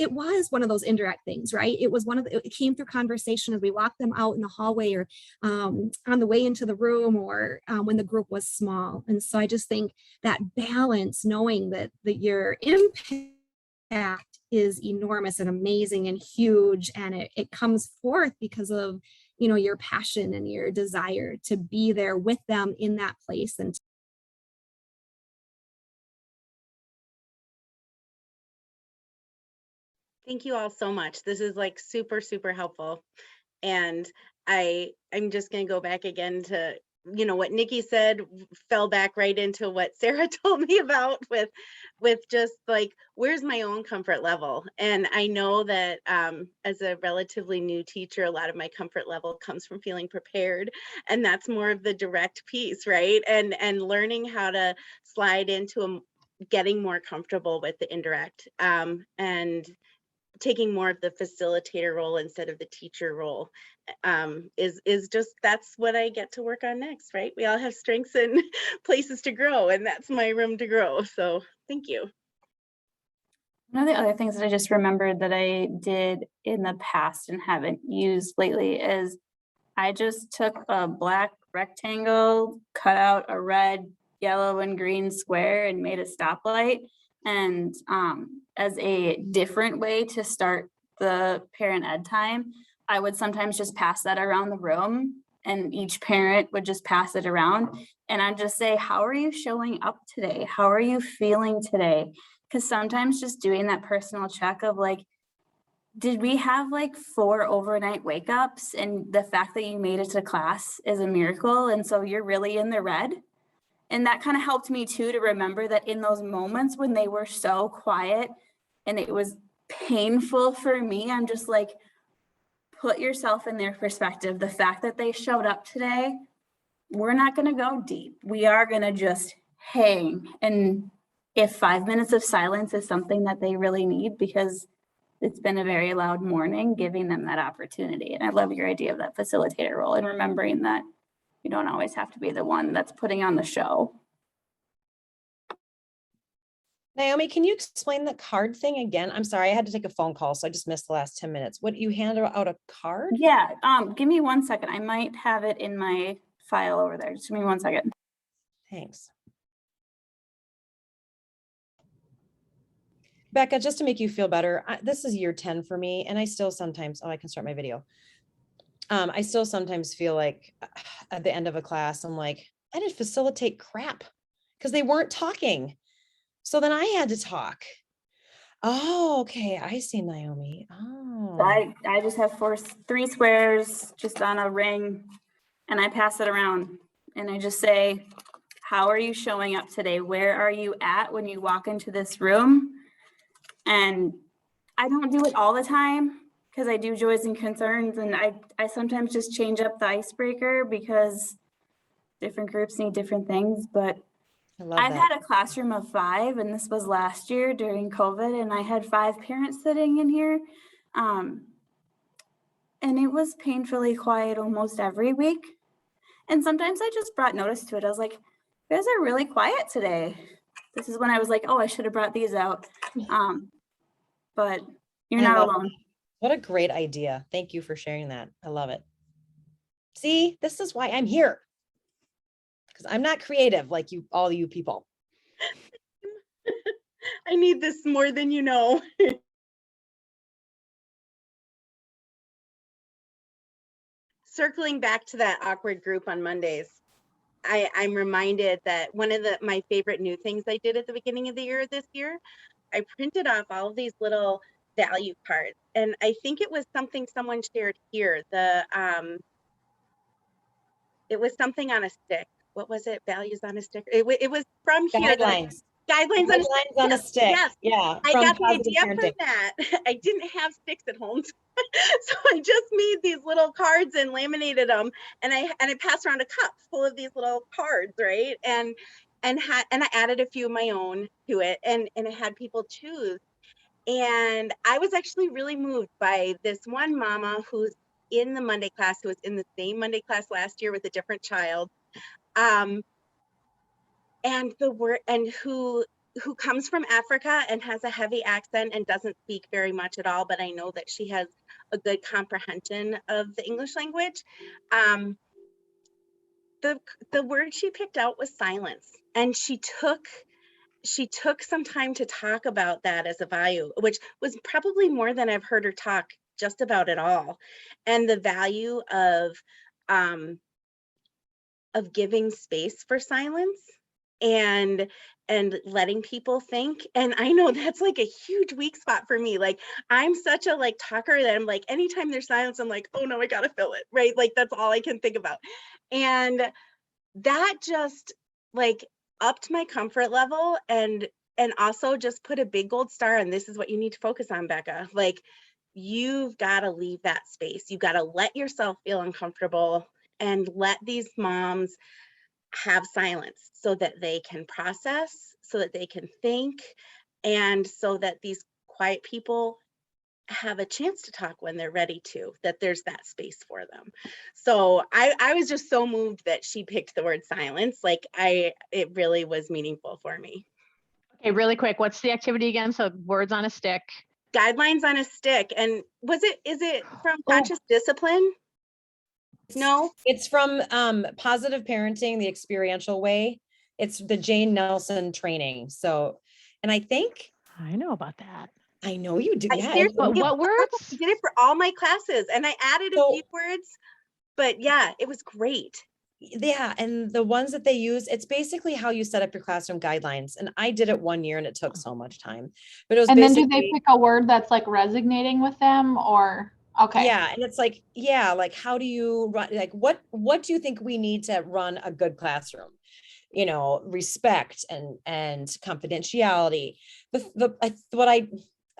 one of those indirect things, right? It came through conversation as we walked them out in the hallway, or on the way into the room, or when the group was small. And so I just think that balance, knowing that your impact is enormous and amazing and huge, and it comes forth because of, your passion and your desire to be there with them in that place. And Thank you all so much. This is like super, super helpful. And I'm just going to go back again to, what Nikki said, fell back right into what Sarah told me about with just like, where's my own comfort level? And I know that as a relatively new teacher, a lot of my comfort level comes from feeling prepared. And that's more of the direct piece, right? And learning how to slide into getting more comfortable with the indirect and taking more of the facilitator role instead of the teacher role is just, that's what I get to work on next, right? We all have strengths and places to grow, and that's my room to grow. So thank you. One of the other things that I just remembered that I did in the past and haven't used lately is I just took a black rectangle, cut out a red, yellow, and green square and made a stoplight. And as a different way to start the parent ed time, I would sometimes just pass that around the room, and each parent would just pass it around. And I'd just say, how are you showing up today? How are you feeling today? Because sometimes just doing that personal check of like, did we have like 4 overnight wake ups? And the fact that you made it to class is a miracle. And so you're really in the red. And that kind of helped me too, to remember that in those moments when they were so quiet and it was painful for me, I'm just like, put yourself in their perspective. The fact that they showed up today, we're not going to go deep. We are going to just hang and if 5 minutes of silence is something that they really need, because it's been a very loud morning, giving them that opportunity. And I love your idea of that facilitator role and remembering that you don't always have to be the one that's putting on the show. Naomi, can you explain the card thing again? I'm sorry, I had to take a phone call, so I just missed the last 10 minutes. What, you hand out a card? Yeah, give me 1 second. I might have it in my file over there. Just give me 1 second. Thanks. Becca, just to make you feel better, this is year 10 for me, and I still sometimes, oh, I can start my video. I still sometimes feel like at the end of a class, I'm like, I didn't facilitate crap because they weren't talking. So then I had to talk. Oh, okay. I see, Naomi. Oh, I just have three squares just on a ring, and I pass it around, and I just say, how are you showing up today? Where are you at when you walk into this room? And I don't do it all the time because I do joys and concerns, and I sometimes just change up the icebreaker because different groups need different things. But I love I've that. had a classroom of 5, and this was last year during COVID, and I had 5 parents sitting in here. And it was painfully quiet almost every week. And sometimes I just brought notice to it. I was like, you guys are really quiet today. This is when I was like, oh, I should have brought these out. But you're I not love alone. that. What a great idea. Thank you for sharing that. I love it. See, this is why I'm here. Because I'm not creative like you, all you people. I need this more than you know. Circling back to that awkward group on Mondays, I'm reminded that one of my favorite new things I did at the beginning of the year this year, I printed off all of these little value cards. And I think it was something someone shared here. It was something on a stick. What was it? Values on a stick. It was from here. Guidelines. Guidelines on a stick. Yes. Yeah. I from got the Positive idea Parenting. for that. I didn't have sticks at home. So I just made these little cards and laminated them, and I passed around a cup full of these little cards, right? And I added a few of my own to it, and I had people choose. And I was actually really moved by this one mama who's in the Monday class, who was in the same Monday class last year with a different child. And who comes from Africa and has a heavy accent and doesn't speak very much at all, but I know that she has a good comprehension of the English language. The word she picked out was silence, and she took some time to talk about that as a value, which was probably more than I've heard her talk just about at all. And the value of giving space for silence and letting people think. And I know that's like a huge weak spot for me. Like, I'm such a talker that I'm like, anytime there's silence, I'm like, oh no, I gotta fill it, right? Like, that's all I can think about. And that just upped my comfort level, and also just put a big gold star on, this is what you need to focus on, Becca. Like, you've got to leave that space. You've got to let yourself feel uncomfortable and let these moms have silence so that they can process, so that they can think, and so that these quiet people have a chance to talk when they're ready to, that there's that space for them. So I was just so moved that she picked the word silence. It really was meaningful for me. Okay, really quick, what's the activity again? So words on a stick. Guidelines on a stick. And is it from Conscious Discipline? No, it's from Positive Parenting, the Experiential Way. It's the Jane Nelson training. So, and I think I know about that. I know you do. Yeah. Seriously, But what words? I did it for all my classes, and I added a few words, but yeah, it was great. Yeah, and the ones that they use, it's basically how you set up your classroom guidelines. And I did it 1 year, and it took so much time. But it was And then basically, do they pick a word that's like resonating with them, or okay? Yeah, and it's like, yeah, like how do you run? Like, what do you think we need to run a good classroom? You know, respect and confidentiality.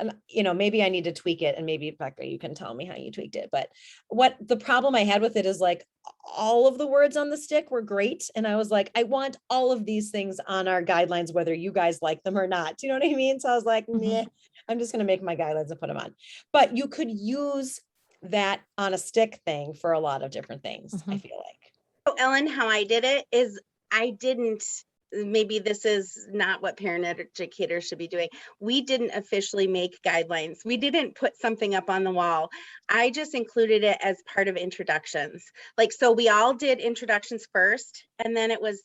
and you know, maybe I need to tweak it, and maybe Becca, you can tell me how you tweaked it. But what the problem I had with it is like all of the words on the stick were great. And I was like, I want all of these things on our guidelines, whether you guys like them or not. Do you know what I mean? So I was like, nah, I'm just going to make my guidelines and put them on. But you could use that on a stick thing for a lot of different things, I feel like. So Ellen, how I did it is I didn't, maybe this is not what parent educators should be doing. We didn't officially make guidelines. We didn't put something up on the wall. I just included it as part of introductions. Like, so we all did introductions first, and then it was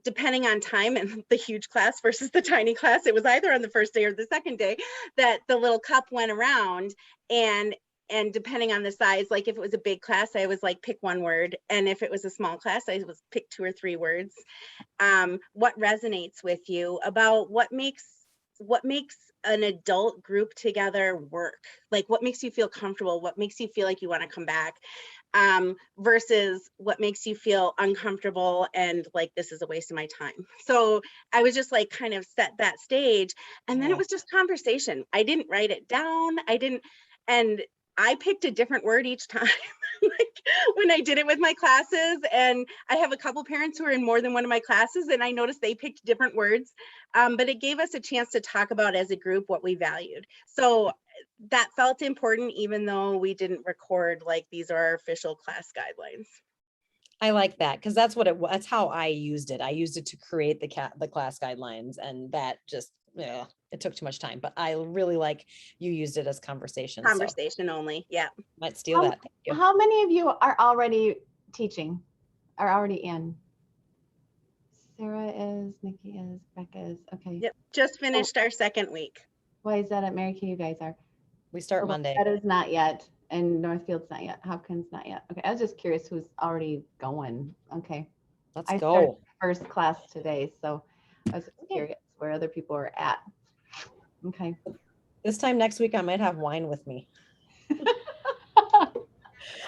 depending on time and the huge class versus the tiny class, it was either on the first day or the second day that the little cup went around, and depending on the size, like if it was a big class, I was like, pick one word. And if it was a small class, I was pick 2 or 3 words. What resonates with you about what makes an adult group together work? Like what makes you feel comfortable? What makes you feel like you want to come back? Versus what makes you feel uncomfortable and like, this is a waste of my time. So I was just like, kind of set that stage. And then it was just conversation. I didn't write it down. And I picked a different word each time, like when I did it with my classes. And I have a couple parents who are in more than one of my classes, and I noticed they picked different words, but it gave us a chance to talk about as a group what we valued. So that felt important, even though we didn't record like these are our official class guidelines. I like that because that's what that's how I used it. I used it to create the class guidelines, and that just, it took too much time, but I really like you used it as conversation. Conversation only. Yeah. Might steal that. Thank you. How many of you are already teaching, are already in? Sarah is, Nikki is, Becca is, okay. Yep. Just finished our second week. Why is that at Mary Kay? You guys are? We start Monday. That is not yet, and Northfield's not yet, Hopkins not yet. Okay, I was just curious who's already going. Okay. Let's I started go. first class today, so I was curious where other people are at. Okay. This time next week, I might have wine with me.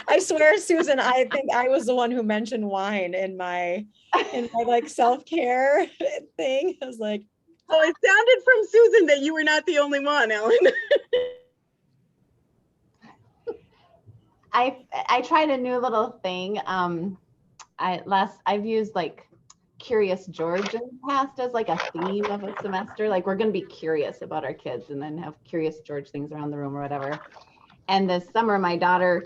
I swear, Susan, I think I was the one who mentioned wine in my like self-care thing. I was like, oh, it sounded from Susan that you were not the only one, Ellen. I tried a new little thing. I've used like Curious George in the past as like a theme of a semester. Like we're going to be curious about our kids and then have Curious George things around the room or whatever. And this summer, my daughter,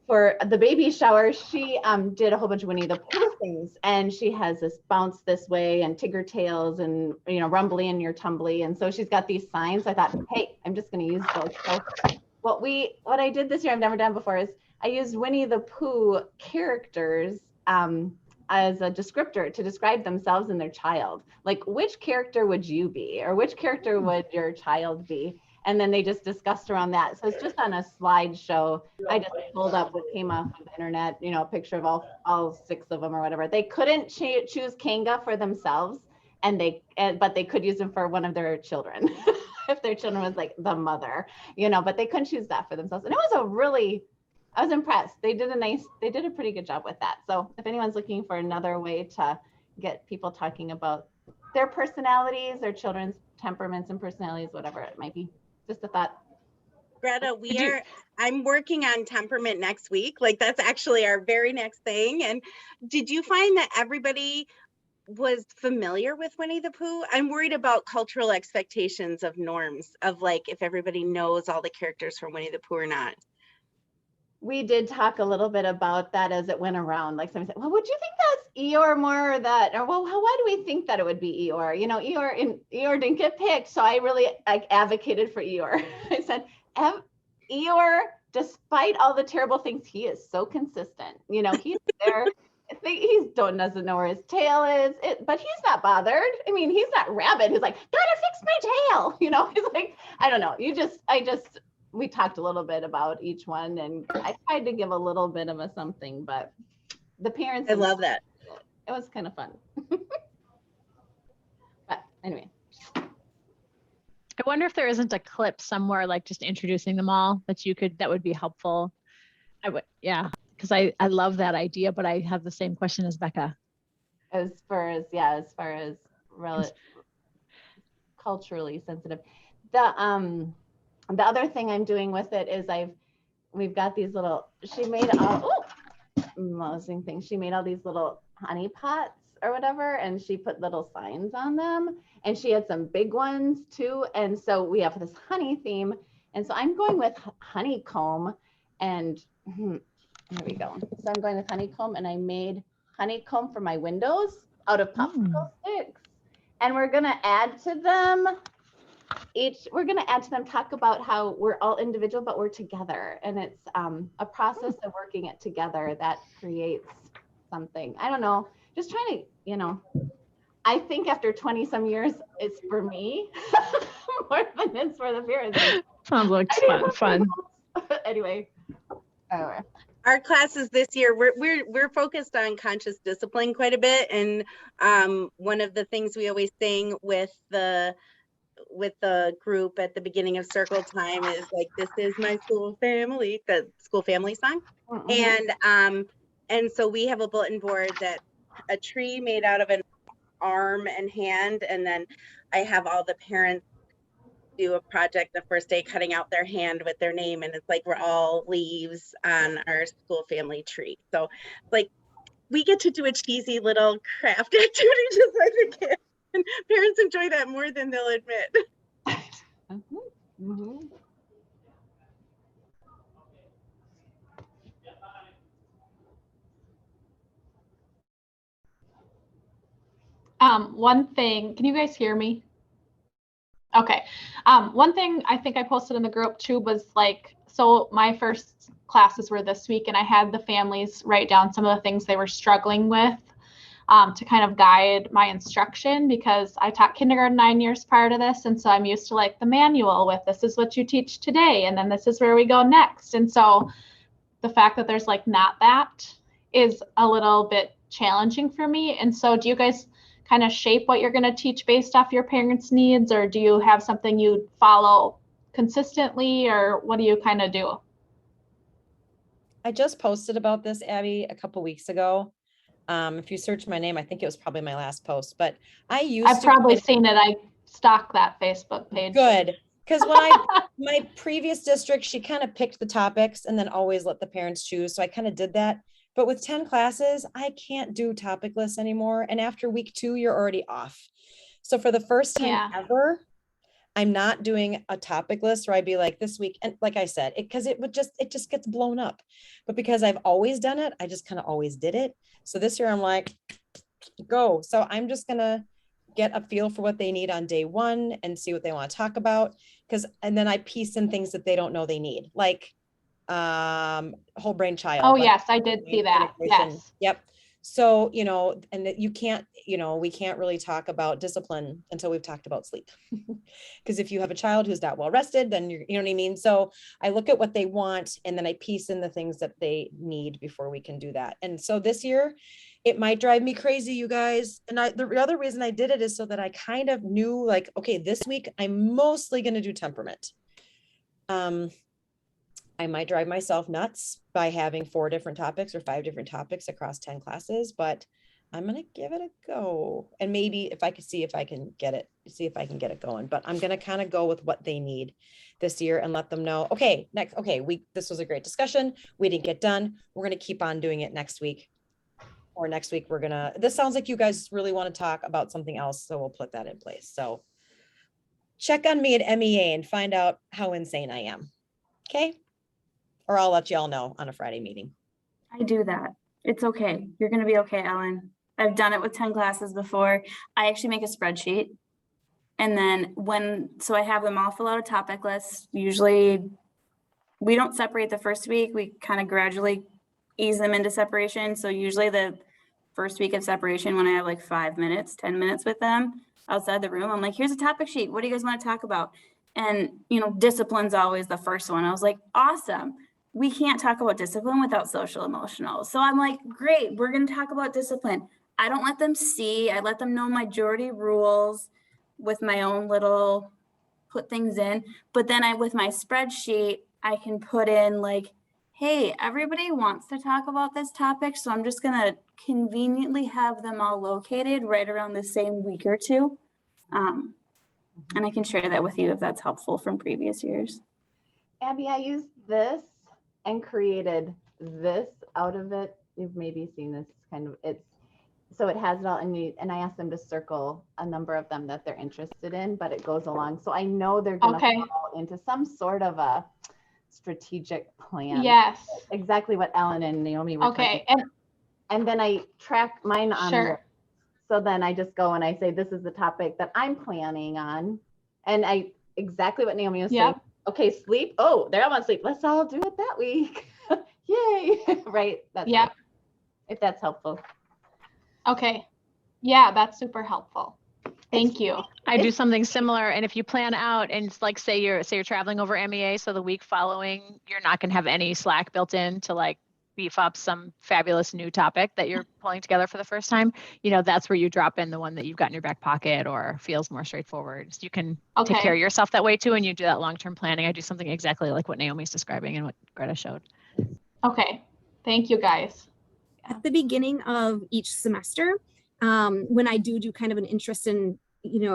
for the baby shower, she did a whole bunch of Winnie the Pooh things, and she has this bounce this way and Tigger tails and, you know, rumbly in your tumbly. And so she's got these signs. I thought, hey, I'm just going to use those. So what I did this year, I've never done before, is I used Winnie the Pooh characters as a descriptor to describe themselves and their child. Like, which character would you be, or which character would your child be? And then they just discussed around that. So it's just on a slideshow. I just pulled up what came off of the internet, you know, a picture of all 6 of them or whatever. They couldn't choose Kanga for themselves, but they could use them for one of their children. If their children was like the mother, you know, but they couldn't choose that for themselves. And it was I was impressed. They did a pretty good job with that. So if anyone's looking for another way to get people talking about their personalities, their children's temperaments and personalities, whatever it might be, just a thought. Greta, I'm working on temperament next week. Like that's actually our very next thing. And did you find that everybody was familiar with Winnie the Pooh? I'm worried about cultural expectations of norms of like, if everybody knows all the characters from Winnie the Pooh or not. We did talk a little bit about that as it went around. Like somebody said, well, would you think that's Eeyore more or that? Or, well, why do we think that it would be Eeyore? You know, Eeyore didn't get picked. So I really advocated for Eeyore. I said, Eeyore, despite all the terrible things, he is so consistent. You know, he's there. Doesn't know where his tail is, but he's not bothered. I mean, he's not rabid. He's like, gotta fix my tail. You know, he's like, I don't know. We talked a little bit about each one, and I tried to give a little bit of a something, but the parents. I love that. It was kind of fun. But anyway. I wonder if there isn't a clip somewhere, like just introducing them all that would be helpful. Yeah, because I love that idea, but I have the same question as Becca. As far as culturally sensitive, the other thing I'm doing with it is we've got these little, she made all, amazing things. She made all these little honey pots or whatever, and she put little signs on them, and she had some big ones too. And so we have this honey theme. And so I'm going with honeycomb, and there we go. So I'm going with honeycomb, and I made honeycomb for my windows out of popsicle sticks. And we're going to add to them talk about how we're all individual, but we're together. And it's a process of working it together that creates something. I don't know, just trying to, I think after 20 some years, it's for me more than it's for the parents. Sounds like fun. Anyway. Our classes this year, we're focused on conscious discipline quite a bit. And one of the things we always sing with the group at the beginning of circle time is like, this is my school family, the school family song. And so we have a bulletin board that a tree made out of an arm and hand. And then I have all the parents do a project the first day, cutting out their hand with their name. And it's like, we're all leaves on our school family tree. So like, we get to do a cheesy little craft activity just like a kid. And parents enjoy that more than they'll admit. One thing, can you guys hear me? Okay. One thing I think I posted in the group too was like, so my first classes were this week, and I had the families write down some of the things they were struggling with to kind of guide my instruction, because I taught kindergarten 9 years prior to this. And so I'm used to like the manual with, this is what you teach today, and then this is where we go next. And so the fact that there's like not that is a little bit challenging for me. And so do you guys kind of shape what you're going to teach based off your parents' needs, or do you have something you follow consistently, or what do you kind of do? I just posted about this, Abby, a couple weeks ago. If you search my name, I think it was probably my last post, but I've probably seen it. I stalk that Facebook page. Good. Because my previous district, she kind of picked the topics and then always let the parents choose. So I kind of did that. But with 10 classes, I can't do topic lists anymore. And after week 2, you're already off. So for the first time ever, I'm not doing a topic list where I'd be like this week. And like I said, it just gets blown up. But because I've always done it, I just kind of always did it. So this year I'm like, go. So I'm just going to get a feel for what they need on day 1 and see what they want to talk about. And then I piece in things that they don't know they need, like whole brain child. Oh, yes, I did see that. Yes. Yep. So, and that you can't, we can't really talk about discipline until we've talked about sleep. Because if you have a child who's not well rested, then you know what I mean? So I look at what they want, and then I piece in the things that they need before we can do that. And so this year it might drive me crazy, you guys. And the other reason I did it is so that I kind of knew, like, okay, this week I'm mostly going to do temperament. I might drive myself nuts by having 4 different topics or 5 different topics across 10 classes, but I'm going to give it a go. And maybe if I can see if I can get it going, but I'm going to kind of go with what they need this year and let them know, okay, this was a great discussion. We didn't get done. We're going to keep on doing it next week. Or next week, this sounds like you guys really want to talk about something else. So we'll put that in place. So check on me at MEA and find out how insane I am. Okay. Or I'll let y'all know on a Friday meeting. I do that. It's okay. You're going to be okay, Ellen. I've done it with 10 classes before. I actually make a spreadsheet. And then so I have them all fill out a topic list. Usually we don't separate the first week. We kind of gradually ease them into separation. So usually the first week of separation, when I have like 5 minutes, 10 minutes with them outside the room, I'm like, here's a topic sheet. What do you guys want to talk about? And, discipline's always the first one. I was like, awesome. We can't talk about discipline without social emotional. So I'm like, great, we're going to talk about discipline. I don't let them see. I let them know majority rules with my own little put things in. But then with my spreadsheet, I can put in like, hey, everybody wants to talk about this topic. So I'm just going to conveniently have them all located right around the same week or two. And I can share that with you if that's helpful from previous years. Abby, I used this and created this out of it. You've maybe seen this kind of, so it has it all, and I asked them to circle a number of them that they're interested in, but it goes along. So I know they're gonna Okay. fall into some sort of a strategic plan. Yes. Exactly what Ellen and Naomi were talking Okay. about. And then I track mine on Sure. there. So then I just go and I say, this is the topic that I'm planning on. And exactly what Naomi was saying. Yep. Okay, sleep. Oh, they're all on sleep. Let's all do it that week. Yay. Right. That's Yep. it. If that's helpful. Okay. Yeah, that's super helpful. Thank you. I do something similar. And if you plan out and it's like, say you're traveling over MEA, so the week following, you're not going to have any Slack built in to like beef up some fabulous new topic that you're pulling together for the first time. You know, that's where you drop in the one that you've got in your back pocket or feels more straightforward. So you can take care of yourself that way too. And you do that long-term planning. I do something exactly like what Naomi's describing and what Greta showed. Okay. Thank you, guys. At the beginning of each semester, when I do kind of an interest in,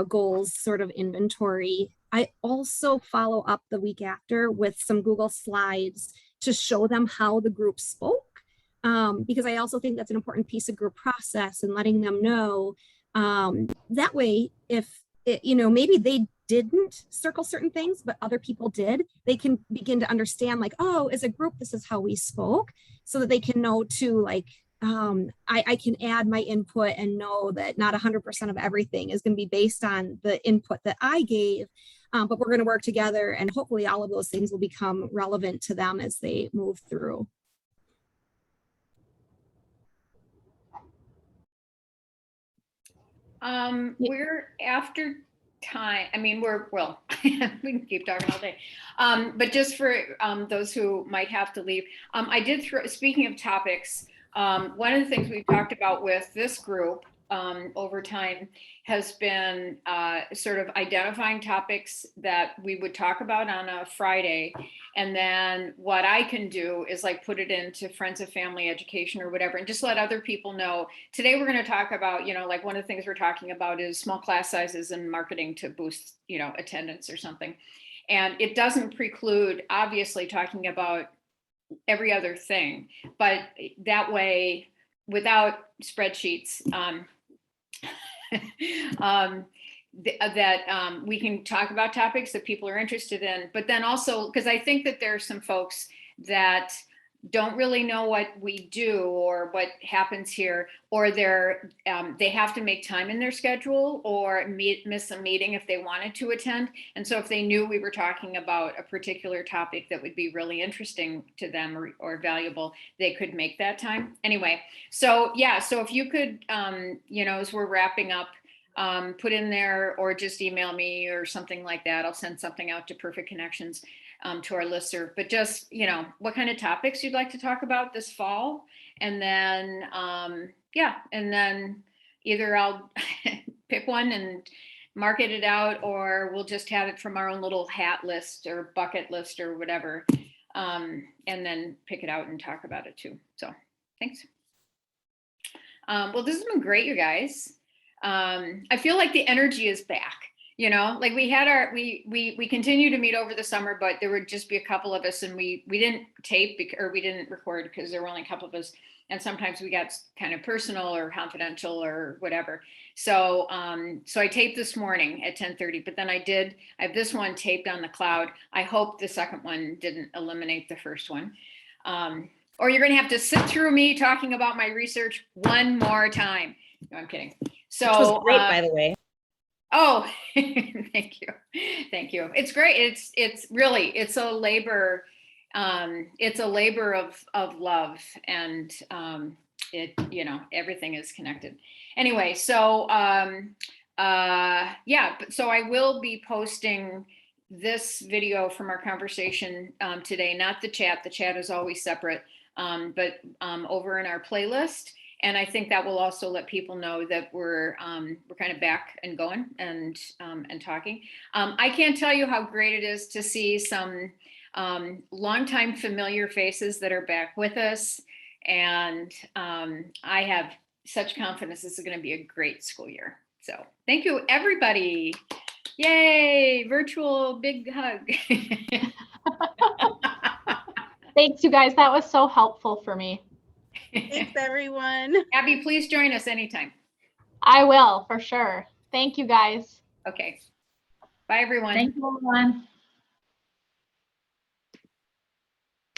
goals sort of inventory, I also follow up the week after with some Google Slides to show them how the group spoke, because I also think that's an important piece of group process and letting them know. That way, if maybe they didn't circle certain things, but other people did, they can begin to understand like, oh, as a group, this is how we spoke, so that they can know too, like, I can add my input and know that not 100% of everything is going to be based on the input that I gave, but we're going to work together, and hopefully all of those things will become relevant to them as they move through. We're after time. I mean, well, we can keep talking all day. But just for those who might have to leave, I did speaking of topics, one of the things we've talked about with this group over time has been sort of identifying topics that we would talk about on a Friday. And then what I can do is like put it into Friends of Family Education or whatever, and just let other people know. Today we're going to talk about, like one of the things we're talking about is small class sizes and marketing to boost, attendance or something. And it doesn't preclude, obviously, talking about every other thing, but that way, without spreadsheets, that we can talk about topics that people are interested in, but then also, because I think that there are some folks that don't really know what we do or what happens here, or they have to make time in their schedule or miss a meeting if they wanted to attend. And so if they knew we were talking about a particular topic that would be really interesting to them or valuable, they could make that time. Anyway, so yeah, so if you could, as we're wrapping up, put in there or just email me or something like that. I'll send something out to Perfect Connections to our listserv, but just, what kind of topics you'd like to talk about this fall. And then, and then either I'll pick one and market it out, or we'll just have it from our own little hat list or bucket list or whatever. And then pick it out and talk about it too. So thanks. Well, this has been great, you guys. I feel like the energy is back. Like we had we continue to meet over the summer, but there would just be a couple of us, and we didn't tape or we didn't record because there were only a couple of us, and sometimes we got kind of personal or confidential or whatever. So so I taped this morning at 10:30, but then I have this one taped on the cloud. I hope the second one didn't eliminate the first one. Or you're going to have to sit through me talking about my research one more time. No, I'm kidding. So Which was great, by the way. Oh, thank you. Thank you. It's great. It's really, it's a labor of love, and everything is connected. Anyway, so so I will be posting this video from our conversation today, not the chat. The chat is always separate, but over in our playlist. And I think that will also let people know that we're kind of back and going and talking. I can't tell you how great it is to see some longtime familiar faces that are back with us. And I have such confidence this is going to be a great school year. So thank you, everybody. Yay, virtual big hug. Thanks, you guys. That was so helpful for me. Thanks, everyone. Abby, please join us anytime. I will, for sure. Thank you, guys. Okay. Bye, everyone. Thank you, everyone.